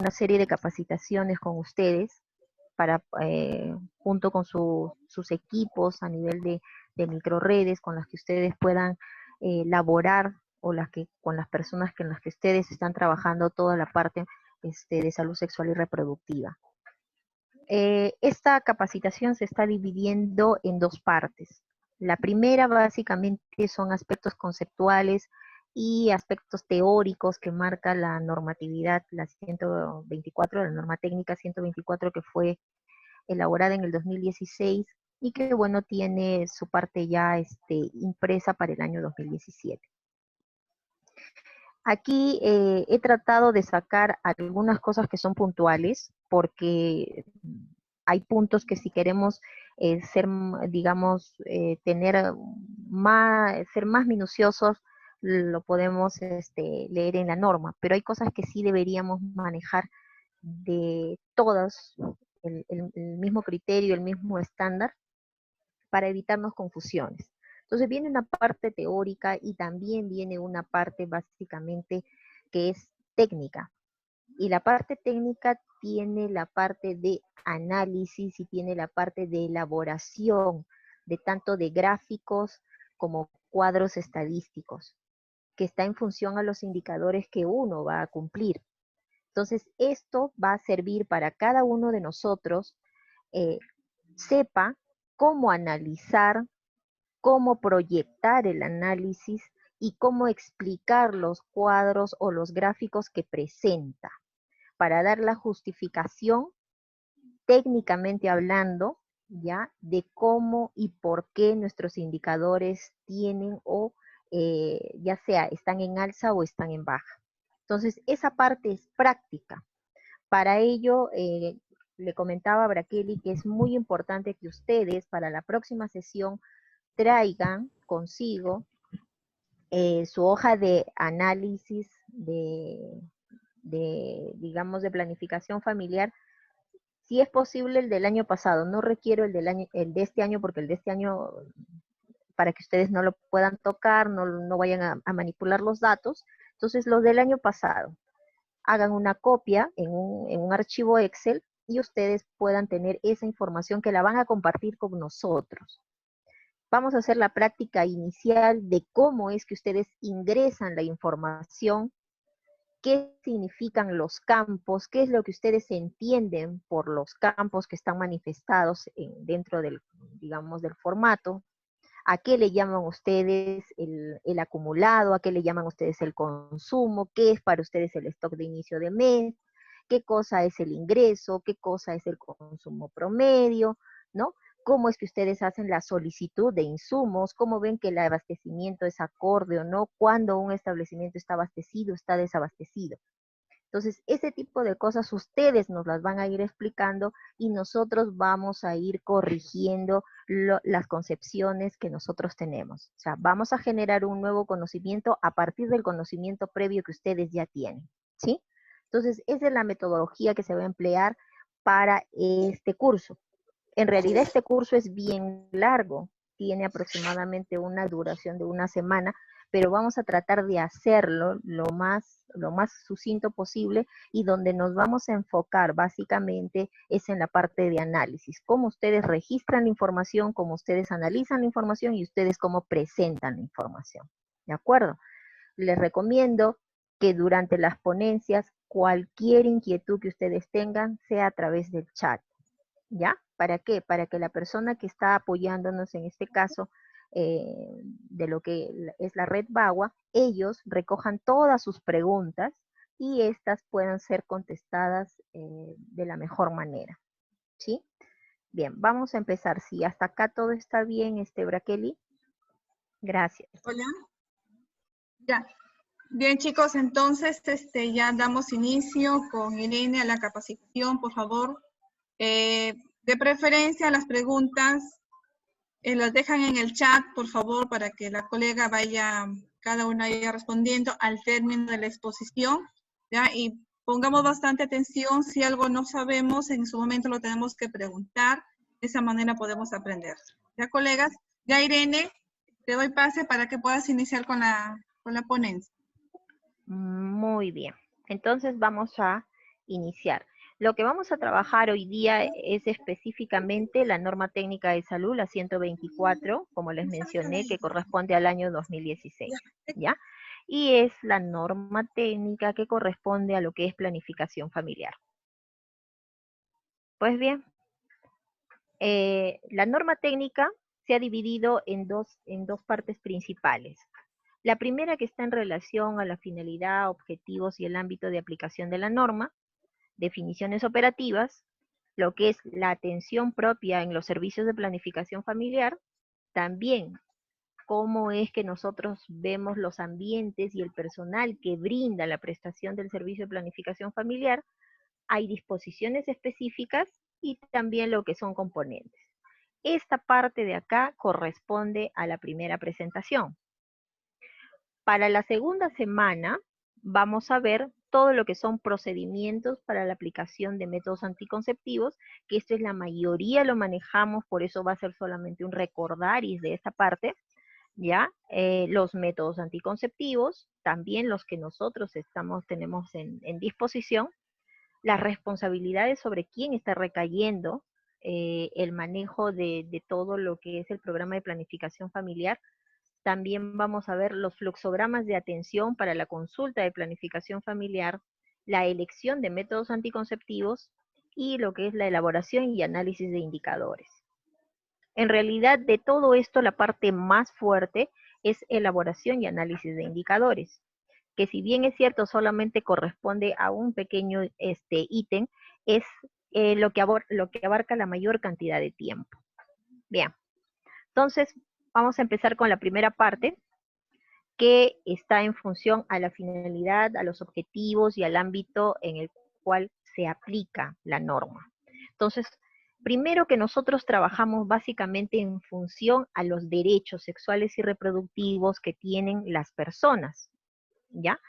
una serie de capacitaciones con ustedes para, junto con sus equipos a nivel de microredes con las que ustedes puedan laborar o con las personas en las que ustedes están trabajando toda la parte de salud sexual y reproductiva. Esta capacitación se está dividiendo en dos partes. La primera básicamente son aspectos conceptuales y aspectos teóricos que marca la normatividad, la 124, la norma técnica 124 que fue elaborada en el 2016 y que, bueno, tiene su parte ya impresa para el año 2017. Aquí he tratado de sacar algunas cosas que son puntuales, porque hay puntos que si queremos digamos, ser más minuciosos, lo podemos leer en la norma, pero hay cosas que sí deberíamos manejar de todas, el mismo criterio, el mismo estándar, para evitarnos confusiones. Entonces viene una parte teórica y también viene una parte básicamente que es técnica. Y la parte técnica tiene la parte de análisis y tiene la parte de elaboración de tanto de gráficos como cuadros estadísticos, que está en función a los indicadores que uno va a cumplir. Entonces, esto va a servir para cada uno de nosotros, eh, sepa cómo analizar, cómo proyectar el análisis y cómo explicar los cuadros o los gráficos que presenta, para dar la justificación, técnicamente hablando, ya, de cómo y por qué nuestros indicadores tienen o ya sea están en alza o están en baja. Entonces, esa parte es práctica. Para ello, le comentaba a Brakeli que es muy importante que ustedes para la próxima sesión traigan consigo su hoja de análisis digamos, de planificación familiar. Si es posible el del año pasado, no requiero el de este año, porque el de este año, para que ustedes no lo puedan tocar, no vayan a manipular los datos. Entonces, los del año pasado, hagan una copia en un archivo Excel y ustedes puedan tener esa información que la van a compartir con nosotros. Vamos a hacer la práctica inicial de cómo es que ustedes ingresan la información, qué significan los campos, qué es lo que ustedes entienden por los campos que están manifestados dentro del, digamos, del formato, a qué le llaman ustedes el acumulado, a qué le llaman ustedes el consumo, qué es para ustedes el stock de inicio de mes, qué cosa es el ingreso, qué cosa es el consumo promedio, ¿no? Cómo es que ustedes hacen la solicitud de insumos, cómo ven que el abastecimiento es acorde o no, cuando un establecimiento está abastecido, está desabastecido. Entonces, ese tipo de cosas ustedes nos las van a ir explicando y nosotros vamos a ir corrigiendo las concepciones que nosotros tenemos. O sea, vamos a generar un nuevo conocimiento a partir del conocimiento previo que ustedes ya tienen, ¿sí? Entonces, esa es la metodología que se va a emplear para este curso. En realidad, este curso es bien largo, tiene aproximadamente una duración de una semana, pero vamos a tratar de hacerlo lo más sucinto posible, y donde nos vamos a enfocar básicamente es en la parte de análisis, cómo ustedes registran la información, cómo ustedes analizan la información y ustedes cómo presentan la información. ¿De acuerdo? Les recomiendo que durante las ponencias cualquier inquietud que ustedes tengan sea a través del chat. ¿Ya? ¿Para qué? Para que la persona que está apoyándonos en este caso de lo que es la red BAWA, ellos recojan todas sus preguntas y estas puedan ser contestadas de la mejor manera. ¿Sí? Bien, vamos a empezar. Si hasta acá todo está bien, Brakeli. Gracias. Hola. Ya. Bien, chicos, entonces ya damos inicio con Irene a la capacitación, por favor. De preferencia, las preguntas las dejan en el chat, por favor, para que la colega vaya, cada una vaya respondiendo al término de la exposición, ¿ya? Y pongamos bastante atención, si algo no sabemos, en su momento lo tenemos que preguntar, de esa manera podemos aprender. ¿Ya, colegas? Ya, Irene, te doy pase para que puedas iniciar con la ponencia. Muy bien. Entonces vamos a iniciar. Lo que vamos a trabajar hoy día es específicamente la norma técnica de salud, la 124, como les mencioné, que corresponde al año 2016, ¿ya? Y es la norma técnica que corresponde a lo que es planificación familiar. Pues bien, la norma técnica se ha dividido en dos partes principales. La primera, que está en relación a la finalidad, objetivos y el ámbito de aplicación de la norma, definiciones operativas, lo que es la atención propia en los servicios de planificación familiar, también cómo es que nosotros vemos los ambientes y el personal que brinda la prestación del servicio de planificación familiar. Hay disposiciones específicas y también lo que son componentes. Esta parte de acá corresponde a la primera presentación. Para la segunda semana vamos a ver todo lo que son procedimientos para la aplicación de métodos anticonceptivos, que esto es la mayoría lo manejamos, por eso va a ser solamente un recordaris de esta parte, ¿ya? Los métodos anticonceptivos, también los que nosotros tenemos en disposición, las responsabilidades sobre quién está recayendo el manejo de todo lo que es el programa de planificación familiar. También vamos a ver los fluxogramas de atención para la consulta de planificación familiar, la elección de métodos anticonceptivos y lo que es la elaboración y análisis de indicadores. En realidad, de todo esto, la parte más fuerte es elaboración y análisis de indicadores, que si bien es cierto solamente corresponde a un pequeño ítem, es lo que abarca la mayor cantidad de tiempo. Bien, entonces vamos a empezar con la primera parte, que está en función a la finalidad, a los objetivos y al ámbito en el cual se aplica la norma. Entonces, primero que nosotros trabajamos básicamente en función a los derechos sexuales y reproductivos que tienen las personas, ¿ya?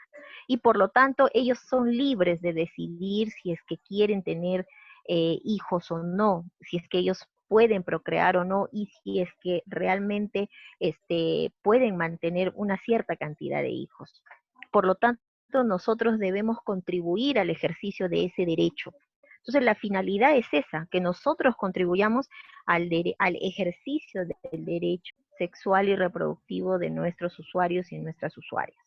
Y por lo tanto, ellos son libres de decidir si es que quieren tener hijos o no, si es que ellos pueden procrear o no, y si es que realmente pueden mantener una cierta cantidad de hijos. Por lo tanto, nosotros debemos contribuir al ejercicio de ese derecho. Entonces, la finalidad es esa, que nosotros contribuyamos al ejercicio del derecho sexual y reproductivo de nuestros usuarios y nuestras usuarias.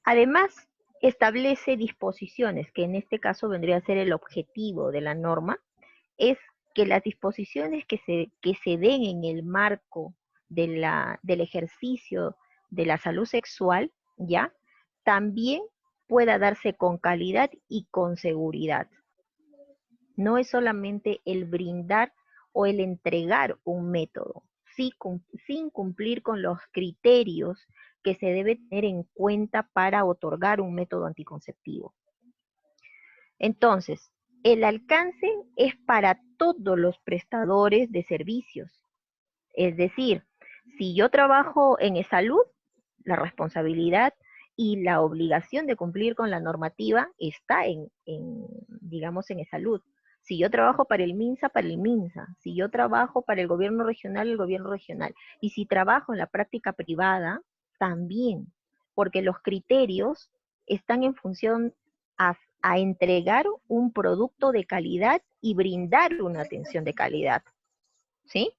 Además, establece disposiciones, que en este caso vendría a ser el objetivo de la norma, es que las disposiciones que se den en el marco del ejercicio de la salud sexual, ¿ya? También pueda darse con calidad y con seguridad. No es solamente el brindar o el entregar un método, sin cumplir con los criterios que se debe tener en cuenta para otorgar un método anticonceptivo. Entonces, el alcance es para todos los prestadores de servicios. Es decir, si yo trabajo en salud, la responsabilidad y la obligación de cumplir con la normativa está digamos, en salud. Si yo trabajo para el MINSA, para el MINSA. Si yo trabajo para el gobierno regional, el gobierno regional. Y si trabajo en la práctica privada, también. Porque los criterios están en función a entregar un producto de calidad y brindar una atención de calidad. ¿Sí?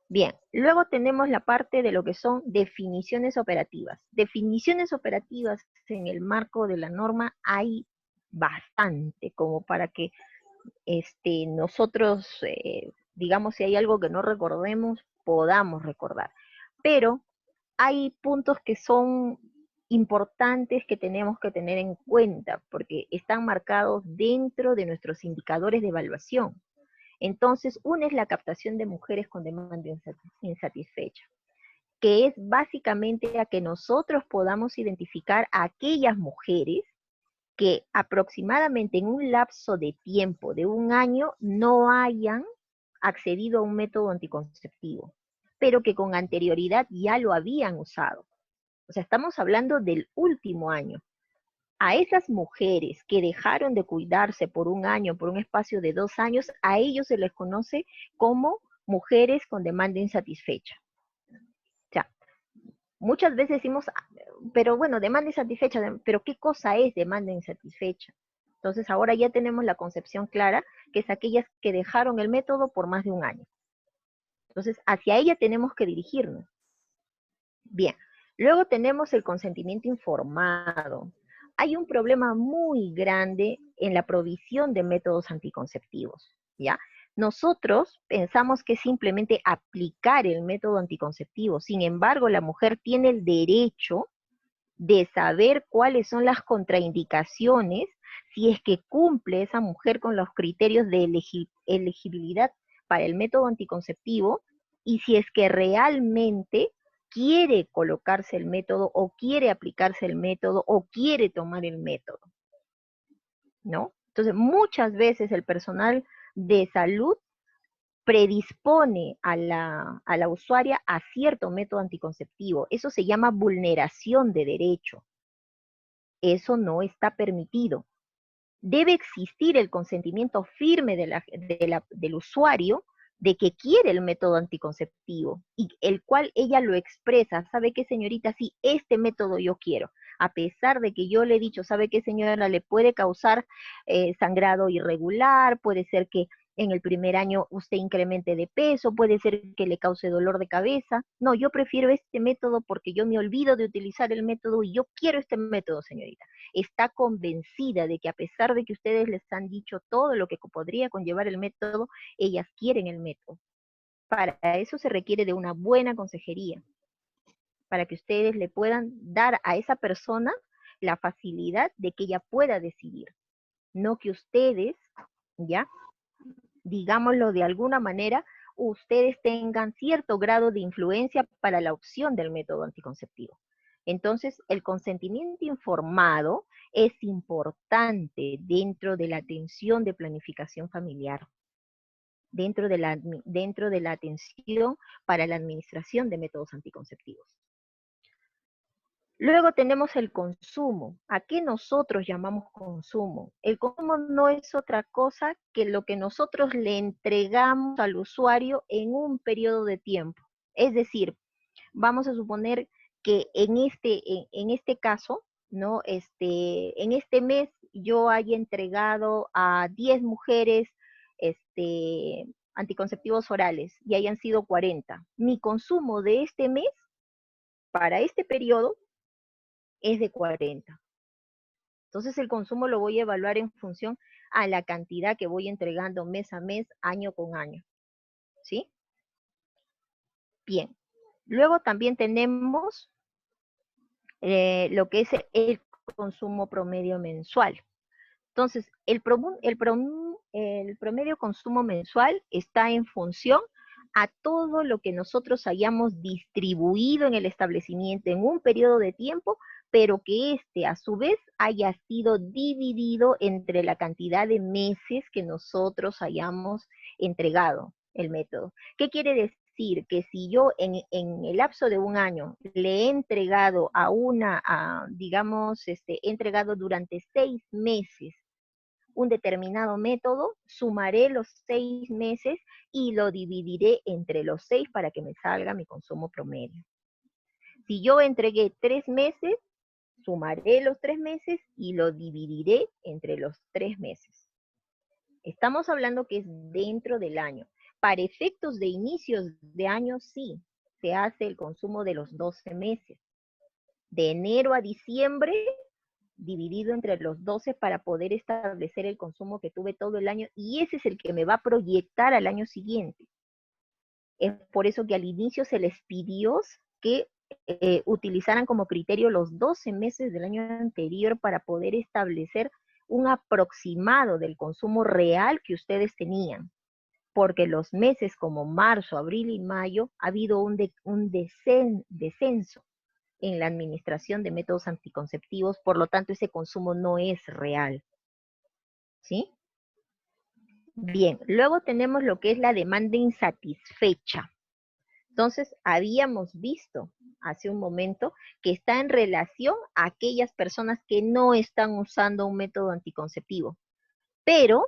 Bien, luego tenemos la parte de lo que son definiciones operativas. Definiciones operativas en el marco de la norma hay bastante, como para que nosotros, digamos, si hay algo que no recordemos, podamos recordar. Pero hay puntos que son importantes que tenemos que tener en cuenta, porque están marcados dentro de nuestros indicadores de evaluación. Entonces, una es la captación de mujeres con demanda insatisfecha, que es básicamente a que nosotros podamos identificar a aquellas mujeres que aproximadamente en un lapso de tiempo de 1 año no hayan accedido a un método anticonceptivo, pero que con anterioridad ya lo habían usado. O sea, estamos hablando del último año. A esas mujeres que dejaron de cuidarse por 1 año, por un espacio de 2 años, a ellos se les conoce como mujeres con demanda insatisfecha. O sea, muchas veces decimos, pero bueno, demanda insatisfecha, pero ¿qué cosa es demanda insatisfecha? Entonces ahora ya tenemos la concepción clara, que es aquellas que dejaron el método por más de un año. Entonces hacia ella tenemos que dirigirnos. Bien, luego tenemos el consentimiento informado. Hay un problema muy grande en la provisión de métodos anticonceptivos, ¿ya? Nosotros pensamos que es simplemente aplicar el método anticonceptivo. Sin embargo, la mujer tiene el derecho de saber cuáles son las contraindicaciones si es que cumple esa mujer con los criterios de elegibilidad para el método anticonceptivo y si es que realmente quiere colocarse el método o quiere aplicarse el método o quiere tomar el método, ¿no? Entonces, muchas veces el personal de salud predispone a la usuaria a cierto método anticonceptivo. Eso se llama vulneración de derecho. Eso no está permitido. Debe existir el consentimiento firme del usuario de que quiere el método anticonceptivo y el cual ella lo expresa. ¿Sabe qué, señorita? Sí, este método yo quiero. A pesar de que yo le he dicho, ¿sabe qué, señora? Le puede causar sangrado irregular, puede ser que en el primer año usted incremente de peso, puede ser que le cause dolor de cabeza. No, yo prefiero este método porque yo me olvido de utilizar el método y yo quiero este método, señorita. Está convencida de que a pesar de que ustedes les han dicho todo lo que podría conllevar el método, ellas quieren el método. Para eso se requiere de una buena consejería, para que ustedes le puedan dar a esa persona la facilidad de que ella pueda decidir, no que ustedes, ¿ya? Digámoslo de alguna manera, ustedes tengan cierto grado de influencia para la opción del método anticonceptivo. Entonces, el consentimiento informado es importante dentro de la atención de planificación familiar, dentro de la atención para la administración de métodos anticonceptivos. Luego tenemos el consumo. ¿A qué nosotros llamamos consumo? El consumo no es otra cosa que lo que nosotros le entregamos al usuario en un periodo de tiempo. Es decir, vamos a suponer que en este caso, ¿no? En este mes yo haya entregado a 10 mujeres anticonceptivos orales y hayan sido 40. Mi consumo de este mes, para este periodo, es de 40. Entonces el consumo lo voy a evaluar en función a la cantidad que voy entregando mes a mes, año con año. ¿Sí? Bien. Luego también tenemos lo que es el consumo promedio mensual. Entonces, el promedio consumo mensual está en función a todo lo que nosotros hayamos distribuido en el establecimiento en un periodo de tiempo, pero que a su vez haya sido dividido entre la cantidad de meses que nosotros hayamos entregado el método. ¿Qué quiere decir? Que si yo en el lapso de un año le he entregado digamos, he entregado durante 6 meses un determinado método, sumaré los 6 meses y lo dividiré entre los 6 para que me salga mi consumo promedio. Si yo entregué 3 meses, sumaré los 3 meses y lo dividiré entre los 3 meses. Estamos hablando que es dentro del año. Para efectos de inicios de año, sí, se hace el consumo de los 12 meses. De enero a diciembre, dividido entre los 12 para poder establecer el consumo que tuve todo el año, y ese es el que me va a proyectar al año siguiente. Es por eso que al inicio se les pidió que utilizaran como criterio los 12 meses del año anterior para poder establecer un aproximado del consumo real que ustedes tenían, porque los meses como marzo, abril y mayo ha habido un descenso en la administración de métodos anticonceptivos, por lo tanto ese consumo no es real. ¿Sí? Bien, luego tenemos lo que es la demanda insatisfecha. Entonces, habíamos visto hace un momento que está en relación a aquellas personas que no están usando un método anticonceptivo. Pero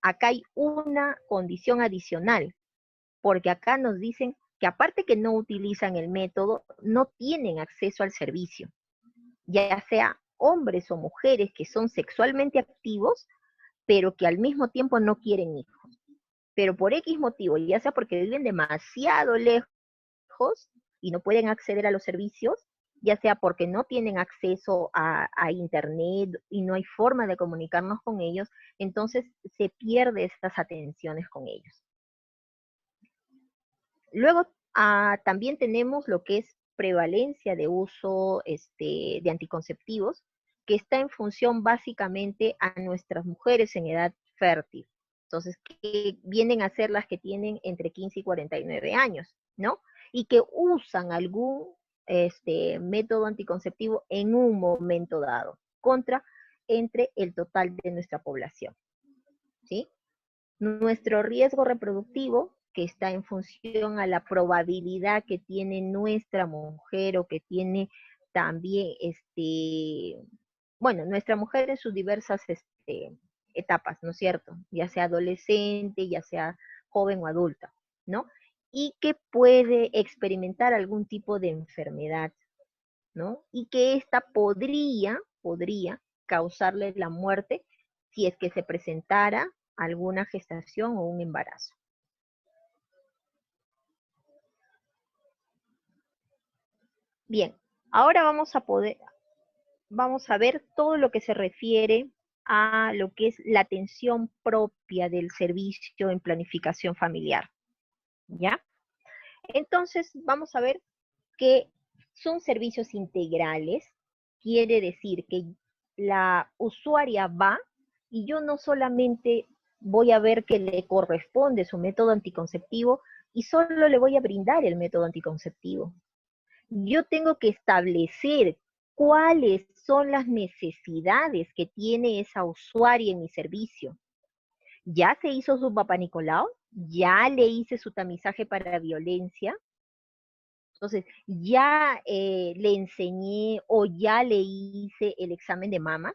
acá hay una condición adicional, porque acá nos dicen que aparte que no utilizan el método, no tienen acceso al servicio, ya sea hombres o mujeres que son sexualmente activos, pero que al mismo tiempo no quieren hijos. Pero por X motivo, ya sea porque viven demasiado lejos y no pueden acceder a los servicios, ya sea porque no tienen acceso a internet y no hay forma de comunicarnos con ellos, entonces se pierde estas atenciones con ellos. Luego también tenemos lo que es prevalencia de uso de anticonceptivos, que está en función básicamente a nuestras mujeres en edad fértil. Entonces, que vienen a ser las que tienen entre 15 y 49 años, ¿no? Y que usan algún método anticonceptivo en un momento dado, entre el total de nuestra población, ¿sí? Nuestro riesgo reproductivo, que está en función a la probabilidad que tiene nuestra mujer o que tiene también, bueno, nuestra mujer en sus diversas etapas, ¿no es cierto? Ya sea adolescente, ya sea joven o adulta, ¿no? Y que puede experimentar algún tipo de enfermedad, ¿no? Y que esta podría causarle la muerte si es que se presentara alguna gestación o un embarazo. Bien, ahora vamos a ver todo lo que se refiere a lo que es la atención propia del servicio en planificación familiar, ¿ya? Entonces, vamos a ver que son servicios integrales, quiere decir que la usuaria va y yo no solamente voy a ver que le corresponde su método anticonceptivo y solo le voy a brindar el método anticonceptivo. Yo tengo que establecer cuáles son las necesidades que tiene esa usuaria en mi servicio. ¿Ya se hizo su Papá Nicolau? ¿Ya le hice su tamizaje para violencia? Entonces, ya le enseñé o ya le hice el examen de mamas,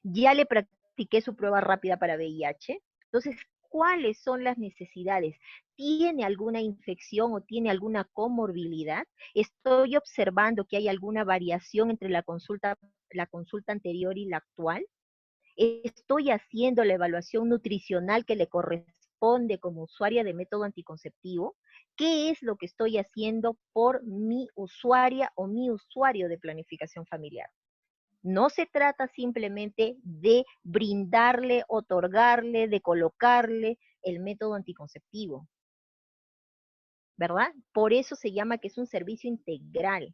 ya le practiqué su prueba rápida para VIH. Entonces, ¿cuáles son las necesidades? ¿Tiene alguna infección o tiene alguna comorbilidad? ¿Estoy observando que hay alguna variación entre la consulta anterior y la actual? ¿Estoy haciendo la evaluación nutricional que le corresponde como usuaria de método anticonceptivo? ¿Qué es lo que estoy haciendo por mi usuaria o mi usuario de planificación familiar? No se trata simplemente de brindarle, otorgarle, de colocarle el método anticonceptivo, ¿verdad? Por eso se llama que es un servicio integral.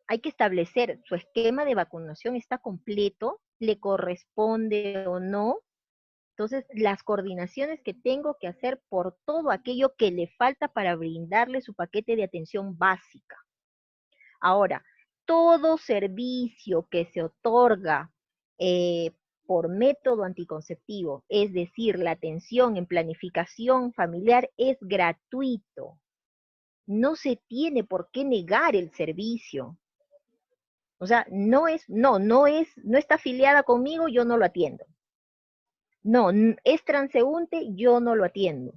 Hay que establecer, su esquema de vacunación está completo, le corresponde o no. Entonces, las coordinaciones que tengo que hacer por todo aquello que le falta para brindarle su paquete de atención básica. Ahora, todo servicio que se otorga por método anticonceptivo, es decir, la atención en planificación familiar, es gratuito. No se tiene por qué negar el servicio. O sea, no está afiliada conmigo, yo no lo atiendo. No, es transeúnte, yo no lo atiendo.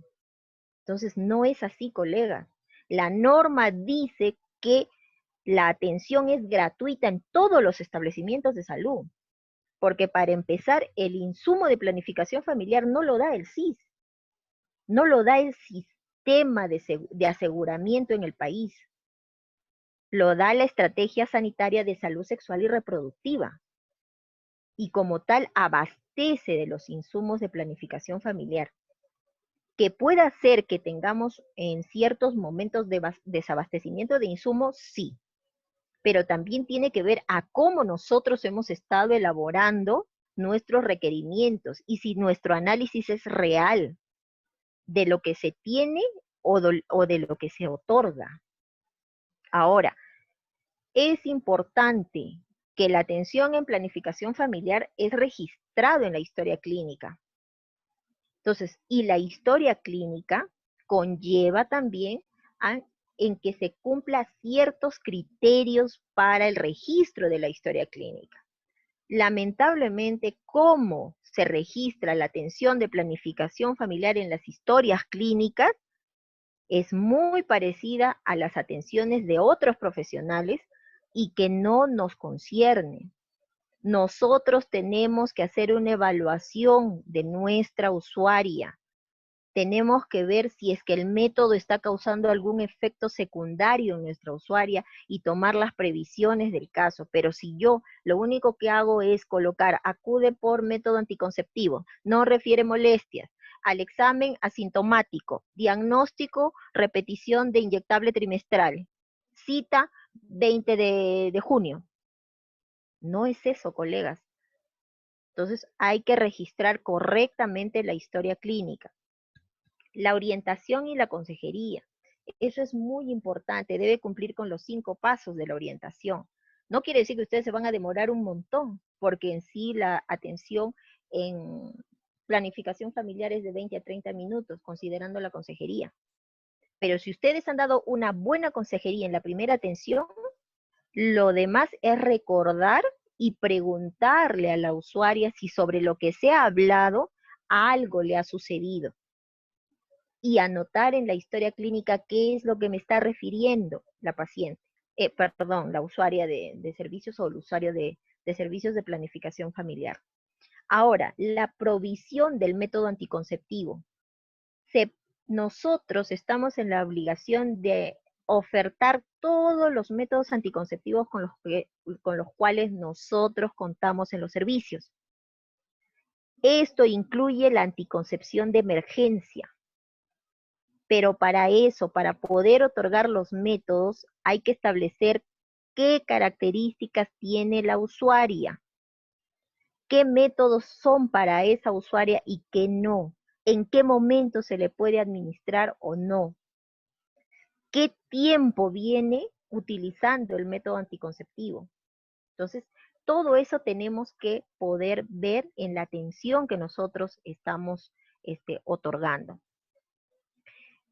Entonces, no es así, colega. La norma dice que la atención es gratuita en todos los establecimientos de salud, porque para empezar, el insumo de planificación familiar no lo da el SIS, no lo da el sistema de aseguramiento en el país, lo da la Estrategia Sanitaria de Salud Sexual y Reproductiva, y como tal abastece de los insumos de planificación familiar, que pueda hacer que tengamos en ciertos momentos de desabastecimiento de insumos, sí, pero también tiene que ver a cómo nosotros hemos estado elaborando nuestros requerimientos y si nuestro análisis es real de lo que se tiene o de lo que se otorga. Ahora, es importante que la atención en planificación familiar es registrado en la historia clínica. Entonces, y la historia clínica conlleva también en que se cumpla ciertos criterios para el registro de la historia clínica. Lamentablemente, cómo se registra la atención de planificación familiar en las historias clínicas es muy parecida a las atenciones de otros profesionales y que no nos concierne. Nosotros tenemos que hacer una evaluación de nuestra usuaria. Tenemos que ver si es que el método está causando algún efecto secundario en nuestra usuaria y tomar las previsiones del caso. Pero si yo lo único que hago es colocar acude por método anticonceptivo, no refiere molestias, al examen asintomático, diagnóstico, repetición de inyectable trimestral, cita 20 de junio. No es eso, colegas. Entonces hay que registrar correctamente la historia clínica. La orientación y la consejería. Eso es muy importante, debe cumplir con los 5 pasos de la orientación. No quiere decir que ustedes se van a demorar un montón, porque en sí la atención en planificación familiar es de 20 a 30 minutos, considerando la consejería. Pero si ustedes han dado una buena consejería en la primera atención, lo demás es recordar y preguntarle a la usuaria si sobre lo que se ha hablado algo le ha sucedido y anotar en la historia clínica qué es lo que me está refiriendo la paciente, perdón, la usuaria de servicios o el usuario de servicios de planificación familiar. Ahora, la provisión del método anticonceptivo. Nosotros estamos en la obligación de ofertar todos los métodos anticonceptivos con los cuales nosotros contamos en los servicios. Esto incluye la anticoncepción de emergencia. Pero para eso, para poder otorgar los métodos, hay que establecer qué características tiene la usuaria, qué métodos son para esa usuaria y qué no, en qué momento se le puede administrar o no, qué tiempo viene utilizando el método anticonceptivo. Entonces, todo eso tenemos que poder ver en la atención que nosotros estamos otorgando.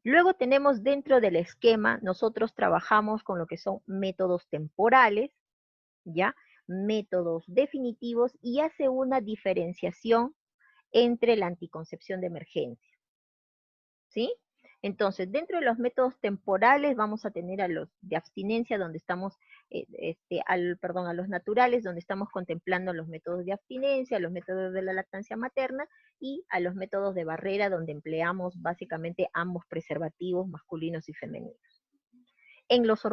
Luego tenemos dentro del esquema, nosotros trabajamos con lo que son métodos temporales, ¿ya? Métodos definitivos y hace una diferenciación entre la anticoncepción de emergencia, ¿sí? Entonces, dentro de los métodos temporales vamos a tener a los de abstinencia, donde estamos, a los naturales, donde estamos contemplando los métodos de abstinencia, los métodos de la lactancia materna, y a los métodos de barrera, donde empleamos básicamente ambos preservativos, masculinos y femeninos. En los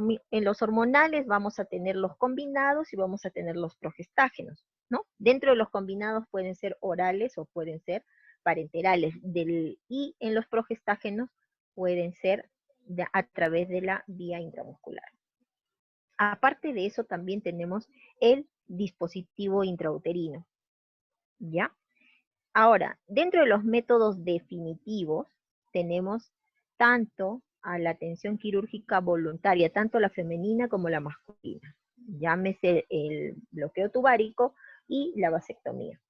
hormonales vamos a tener los combinados y vamos a tener los progestágenos, ¿no? Dentro de los combinados pueden ser orales o pueden ser parenterales, y en los progestágenos pueden ser a través de la vía intramuscular. Aparte de eso, también tenemos el dispositivo intrauterino, ¿ya? Ahora, dentro de los métodos definitivos, tenemos tanto a la atención quirúrgica voluntaria, tanto la femenina como la masculina. Llámese el bloqueo tubárico y la vasectomía.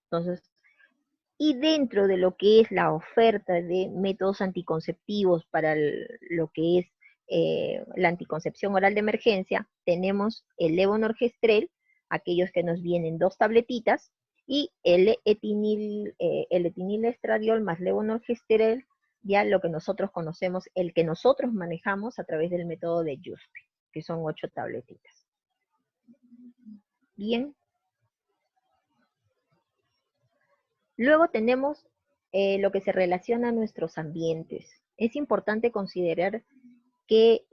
Entonces, y dentro de lo que es la oferta de métodos anticonceptivos para lo que es la anticoncepción oral de emergencia, tenemos el levonorgestrel, aquellos que nos vienen 2 tabletitas, y el etinilestradiol más levonorgestrel, ya lo que nosotros conocemos, el que nosotros manejamos a través del método de Juspi, que son 8 tabletitas. Bien. Luego tenemos lo que se relaciona a nuestros ambientes. Es importante considerar que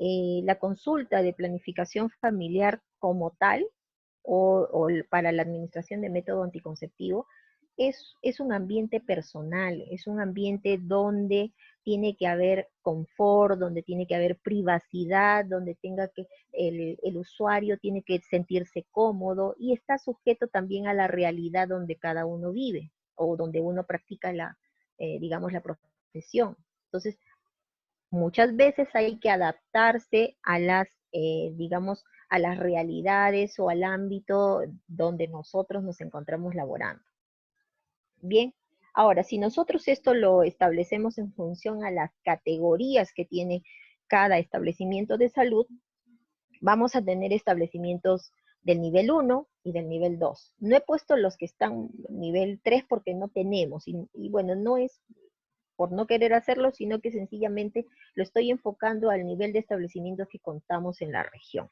la consulta de planificación familiar como tal, o para la administración de método anticonceptivo, es un ambiente personal, es un ambiente donde tiene que haber confort, donde tiene que haber privacidad, donde el usuario tiene que sentirse cómodo y está sujeto también a la realidad donde cada uno vive o donde uno practica digamos, la profesión. Entonces, muchas veces hay que adaptarse a digamos, a las realidades o al ámbito donde nosotros nos encontramos laborando. Bien, ahora, si nosotros esto lo establecemos en función a las categorías que tiene cada establecimiento de salud, vamos a tener establecimientos del nivel 1 y del nivel 2. No he puesto los que están nivel 3 porque no tenemos, y bueno, no es por no querer hacerlo, sino que sencillamente lo estoy enfocando al nivel de establecimientos que contamos en la región.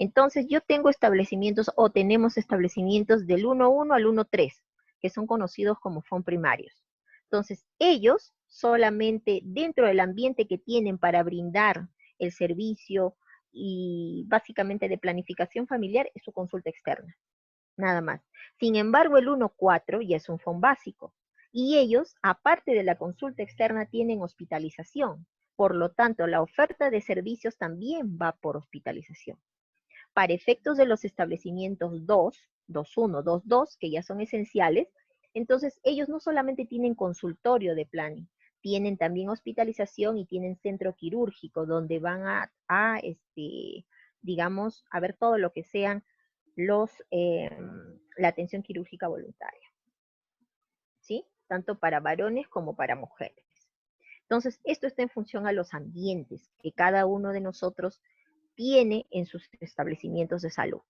Entonces, yo tengo establecimientos o tenemos establecimientos del 1.1 al 1.3, que son conocidos como FON primarios. Entonces, ellos solamente dentro del ambiente que tienen para brindar el servicio y básicamente de planificación familiar es su consulta externa, nada más. Sin embargo, el 1.4 ya es un FON básico y ellos, aparte de la consulta externa, tienen hospitalización. Por lo tanto, la oferta de servicios también va por hospitalización. Para efectos de los establecimientos 2, 2.1, 2.2, que ya son esenciales, entonces ellos no solamente tienen consultorio de planning, tienen también hospitalización y tienen centro quirúrgico donde van digamos, a ver todo lo que sean la atención quirúrgica voluntaria, ¿sí? Tanto para varones como para mujeres. Entonces, esto está en función a los ambientes que cada uno de nosotros tiene en sus establecimientos de salud.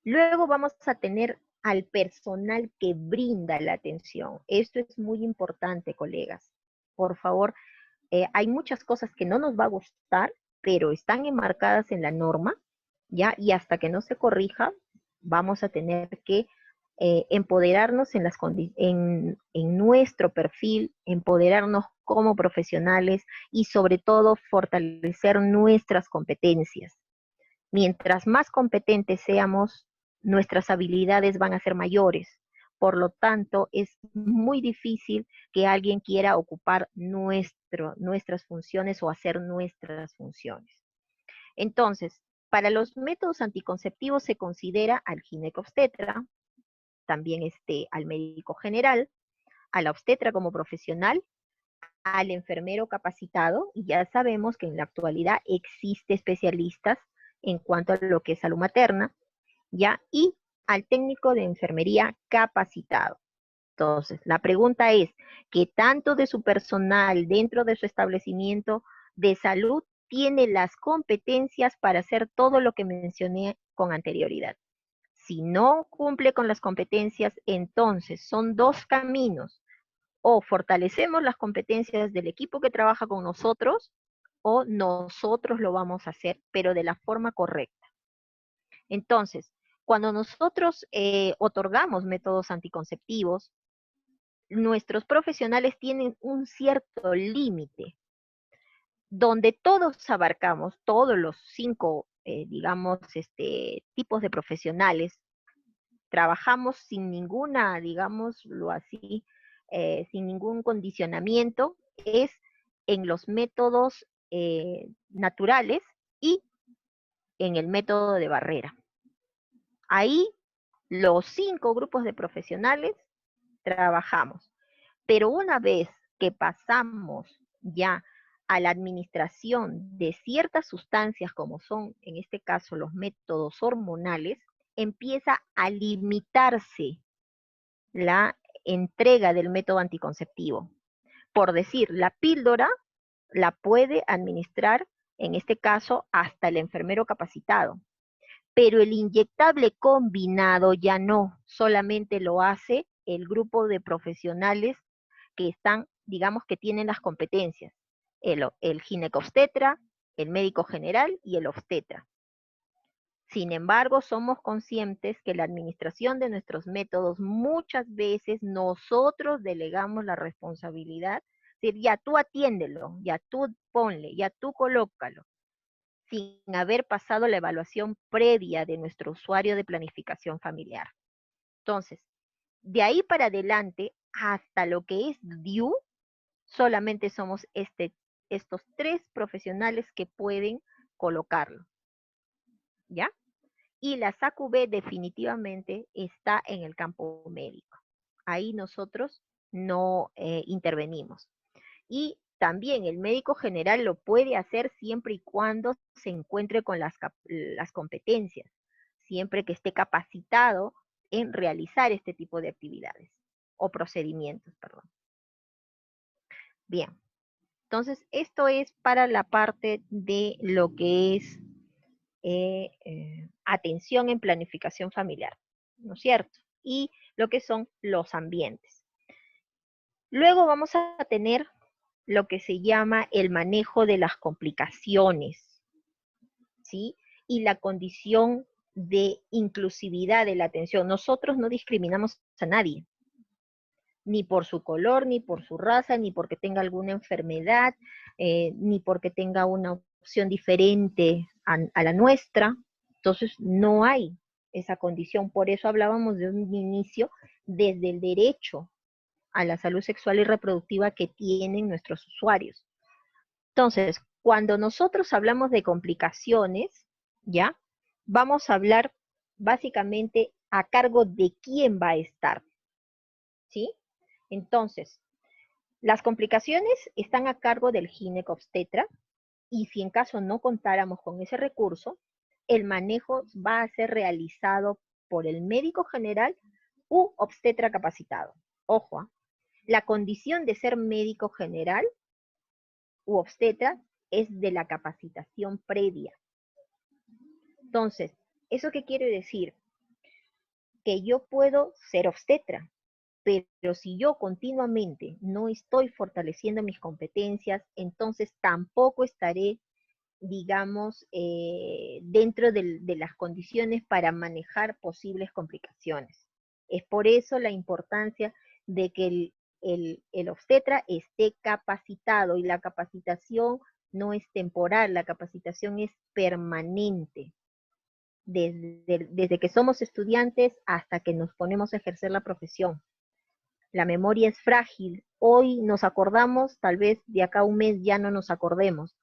Luego vamos a tener al personal que brinda la atención. Esto es muy importante, colegas. Por favor, hay muchas cosas que no nos va a gustar, pero están enmarcadas en la norma, ¿ya? Y hasta que no se corrija, vamos a tener que empoderarnos en nuestro perfil, empoderarnos como profesionales y sobre todo fortalecer nuestras competencias. Mientras más competentes seamos, nuestras habilidades van a ser mayores. Por lo tanto, es muy difícil que alguien quiera ocupar nuestras funciones o hacer nuestras funciones. Entonces, para los métodos anticonceptivos se considera al ginecobstetra, también al médico general, a la obstetra como profesional, al enfermero capacitado, y ya sabemos que en la actualidad existe especialistas en cuanto a lo que es salud materna, ¿ya? Y al técnico de enfermería capacitado. Entonces, la pregunta es, ¿qué tanto de su personal dentro de su establecimiento de salud tiene las competencias para hacer todo lo que mencioné con anterioridad? Si no cumple con las competencias, entonces son dos caminos. O fortalecemos las competencias del equipo que trabaja con nosotros, o nosotros lo vamos a hacer, pero de la forma correcta. Entonces, cuando nosotros otorgamos métodos anticonceptivos, nuestros profesionales tienen un cierto límite, donde todos abarcamos, todos los 5, digamos, tipos de profesionales, trabajamos sin ninguna, digámoslo así, sin ningún condicionamiento, es en los métodos naturales y en el método de barrera. Ahí los 5 grupos de profesionales trabajamos. Pero una vez que pasamos ya a la administración de ciertas sustancias, como son en este caso los métodos hormonales, empieza a limitarse la entrega del método anticonceptivo. Por decir, la píldora la puede administrar, en este caso, hasta el enfermero capacitado. Pero el inyectable combinado ya no, solamente lo hace el grupo de profesionales que están, digamos que tienen las competencias, el ginecobstetra, el médico general y el obstetra. Sin embargo, somos conscientes que la administración de nuestros métodos muchas veces nosotros delegamos la responsabilidad, es decir, ya tú atiéndelo, ya tú ponle, ya tú colócalo, sin haber pasado la evaluación previa de nuestro usuario de planificación familiar. Entonces, de ahí para adelante, hasta lo que es DIU, solamente somos estos 3 profesionales que pueden colocarlo, ¿ya? Y la SACUB definitivamente está en el campo médico. Ahí nosotros no intervenimos. Y también el médico general lo puede hacer siempre y cuando se encuentre con las competencias, siempre que esté capacitado en realizar este tipo de actividades o procedimientos, perdón. Bien, entonces esto es para la parte de lo que es atención en planificación familiar, ¿no es cierto? Y lo que son los ambientes. Luego vamos a tener lo que se llama el manejo de las complicaciones, ¿sí? Y la condición de inclusividad de la atención. Nosotros no discriminamos a nadie, ni por su color, ni por su raza, ni porque tenga alguna enfermedad, ni porque tenga una opción diferente a la nuestra. Entonces, no hay esa condición. Por eso hablábamos de un inicio desde el derecho a la salud sexual y reproductiva que tienen nuestros usuarios. Entonces, cuando nosotros hablamos de complicaciones, ¿ya? Vamos a hablar básicamente a cargo de quién va a estar, ¿sí? Entonces, las complicaciones están a cargo del ginecobstetra y si en caso no contáramos con ese recurso, el manejo va a ser realizado por el médico general u obstetra capacitado. Ojo, la condición de ser médico general u obstetra es de la capacitación previa. Entonces, ¿eso qué quiere decir? Que yo puedo ser obstetra, pero si yo continuamente no estoy fortaleciendo mis competencias, entonces tampoco estaré, digamos, dentro de las condiciones para manejar posibles complicaciones. Es por eso la importancia de que el obstetra esté capacitado y la capacitación no es temporal, la capacitación es permanente. Desde que somos estudiantes hasta que nos ponemos a ejercer la profesión. La memoria es frágil. Hoy nos acordamos, tal vez de acá a un mes ya no nos acordemos.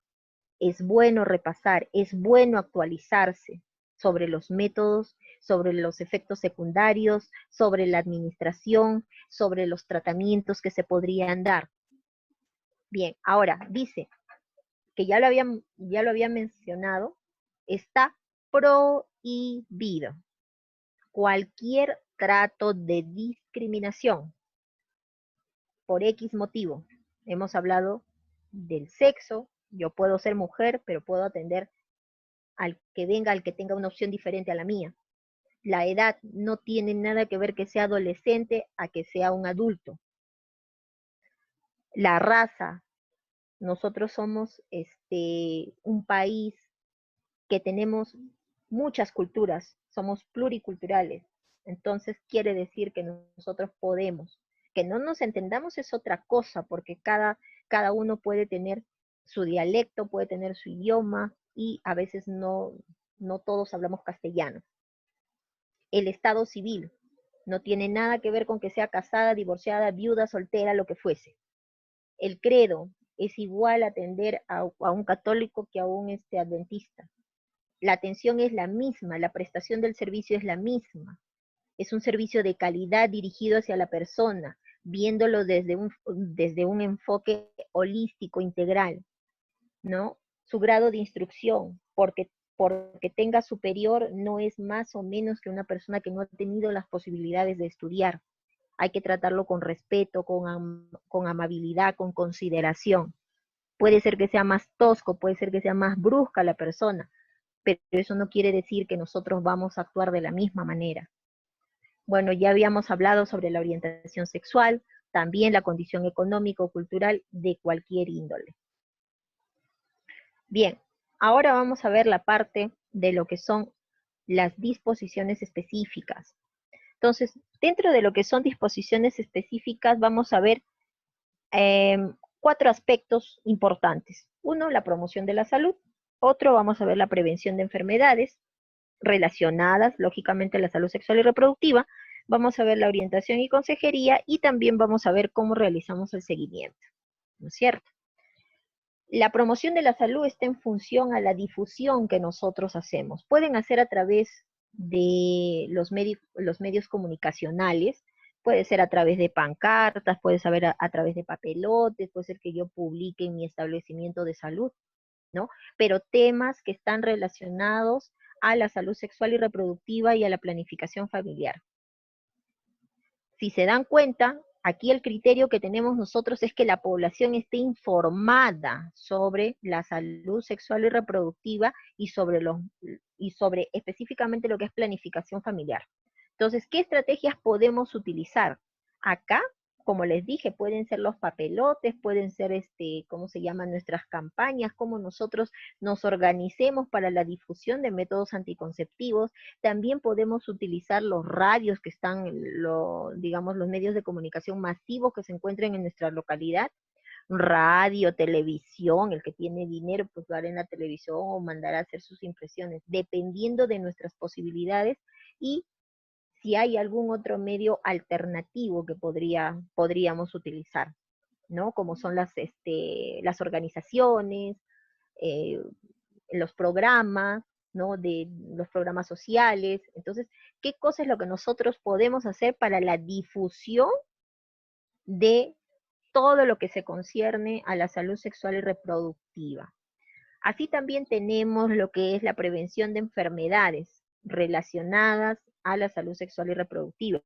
Es bueno repasar, es bueno actualizarse sobre los métodos, sobre los efectos secundarios, sobre la administración, sobre los tratamientos que se podrían dar. Bien, ahora dice que ya lo había mencionado, está prohibido cualquier trato de discriminación por X motivo. Hemos hablado del sexo, yo puedo ser mujer, pero puedo atender al que venga, al que tenga una opción diferente a la mía. La edad no tiene nada que ver que sea adolescente a que sea un adulto. La raza, nosotros somos un país que tenemos muchas culturas, somos pluriculturales. Entonces quiere decir que nosotros podemos. Que no nos entendamos es otra cosa, porque cada uno puede tener su dialecto, puede tener su idioma y a veces no todos hablamos castellano. El estado civil no tiene nada que ver con que sea casada, divorciada, viuda, soltera, lo que fuese. El credo es igual atender a un católico que a un adventista. La atención es la misma, la prestación del servicio es la misma. Es un servicio de calidad dirigido hacia la persona, viéndolo desde un enfoque holístico, integral, ¿no? Su grado de instrucción, porque tenga superior no es más o menos que una persona que no ha tenido las posibilidades de estudiar. Hay que tratarlo con respeto, con amabilidad, con consideración. Puede ser que sea más tosco, puede ser que sea más brusca la persona, pero eso no quiere decir que nosotros vamos a actuar de la misma manera. Bueno, ya habíamos hablado sobre la orientación sexual, también la condición económico-cultural de cualquier índole. Bien, ahora vamos a ver la parte de lo que son las disposiciones específicas. Entonces, dentro de lo que son disposiciones específicas, vamos a ver 4 aspectos importantes. Uno, la promoción de la salud. Otro, vamos a ver la prevención de enfermedades relacionadas, lógicamente, a la salud sexual y reproductiva. Vamos a ver la orientación y consejería y también vamos a ver cómo realizamos el seguimiento, ¿no es cierto? La promoción de la salud está en función a la difusión que nosotros hacemos. Pueden hacer a través de los medios comunicacionales, puede ser a través de pancartas, puede ser a través de papelotes, puede ser que yo publique en mi establecimiento de salud, ¿no? Pero temas que están relacionados a la salud sexual y reproductiva y a la planificación familiar. Si se dan cuenta, aquí el criterio que tenemos nosotros es que la población esté informada sobre la salud sexual y reproductiva y sobre específicamente lo que es planificación familiar. Entonces, ¿qué estrategias podemos utilizar? Acá como les dije, pueden ser los papelotes, pueden ser, ¿cómo se llaman? Nuestras campañas, cómo nosotros nos organicemos para la difusión de métodos anticonceptivos. También podemos utilizar los radios que están, digamos, los medios de comunicación masivos que se encuentren en nuestra localidad. Radio, televisión, el que tiene dinero, pues va en la televisión o mandar a hacer sus impresiones, dependiendo de nuestras posibilidades y si hay algún otro medio alternativo que podríamos utilizar, ¿no? Como son las organizaciones, eh, los programas, ¿no? De los programas sociales. Entonces, ¿qué cosa es lo que nosotros podemos hacer para la difusión de todo lo que se concierne a la salud sexual y reproductiva? Así también tenemos lo que es la prevención de enfermedades relacionadas a la salud sexual y reproductiva.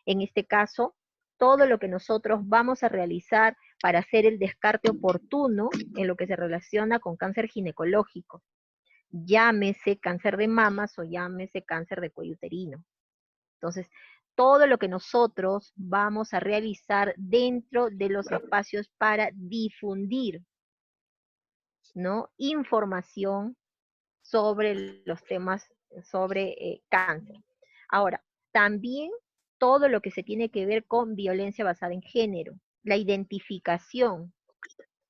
En este caso, todo lo que nosotros vamos a realizar para hacer el descarte oportuno en lo que se relaciona con cáncer ginecológico, llámese cáncer de mamas o llámese cáncer de cuello uterino. Entonces, todo lo que nosotros vamos a realizar dentro de los espacios para difundir, ¿no? Información sobre los temas, sobre cáncer. Ahora, también todo lo que se tiene que ver con violencia basada en género, la identificación,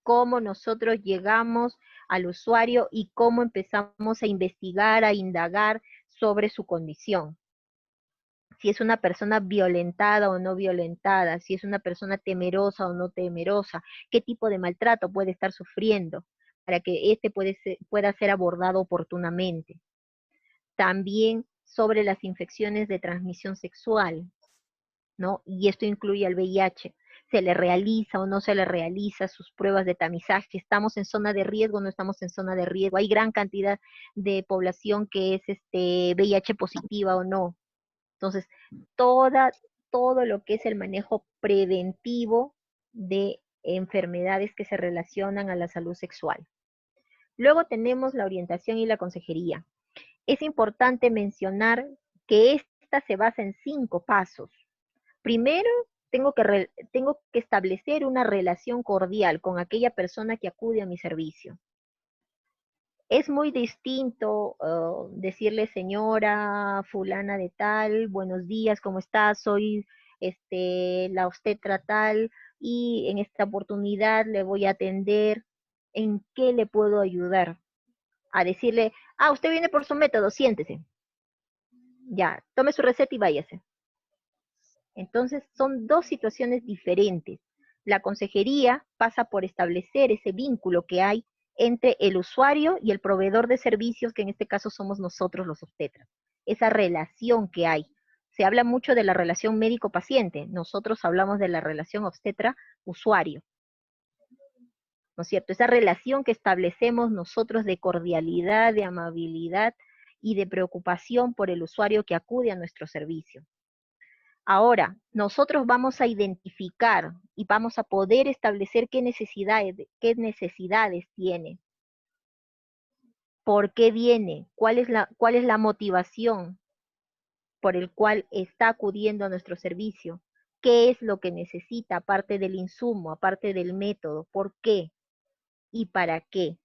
cómo nosotros llegamos al usuario y cómo empezamos a investigar, a indagar sobre su condición. Si es una persona violentada o no violentada, si es una persona temerosa o no temerosa, qué tipo de maltrato puede estar sufriendo para que este pueda ser abordado oportunamente. También sobre las infecciones de transmisión sexual, ¿no? Y esto incluye al VIH. ¿Se le realiza o no se le realiza sus pruebas de tamizaje? ¿Estamos en zona de riesgo o no estamos en zona de riesgo? Hay gran cantidad de población que es VIH positiva o no. Entonces, todo lo que es el manejo preventivo de enfermedades que se relacionan a la salud sexual. Luego tenemos la orientación y la consejería. Es importante mencionar que esta se basa en 5 pasos. Primero, tengo que establecer una relación cordial con aquella persona que acude a mi servicio. Es muy distinto decirle, señora fulana de tal, buenos días, ¿cómo estás? Soy la obstetra tal y en esta oportunidad le voy a atender. ¿En qué le puedo ayudar? A decirle, usted viene por su método, siéntese. Ya, tome su receta y váyase. Entonces, son 2 situaciones diferentes. La consejería pasa por establecer ese vínculo que hay entre el usuario y el proveedor de servicios, que en este caso somos nosotros los obstetras. Esa relación que hay. Se habla mucho de la relación médico-paciente. Nosotros hablamos de la relación obstetra-usuario. ¿No es cierto? Esa relación que establecemos nosotros de cordialidad, de amabilidad y de preocupación por el usuario que acude a nuestro servicio. Ahora, nosotros vamos a identificar y vamos a poder establecer qué necesidades tiene, por qué viene, cuál es la motivación por el cual está acudiendo a nuestro servicio, qué es lo que necesita aparte del insumo, aparte del método, por qué y para qué.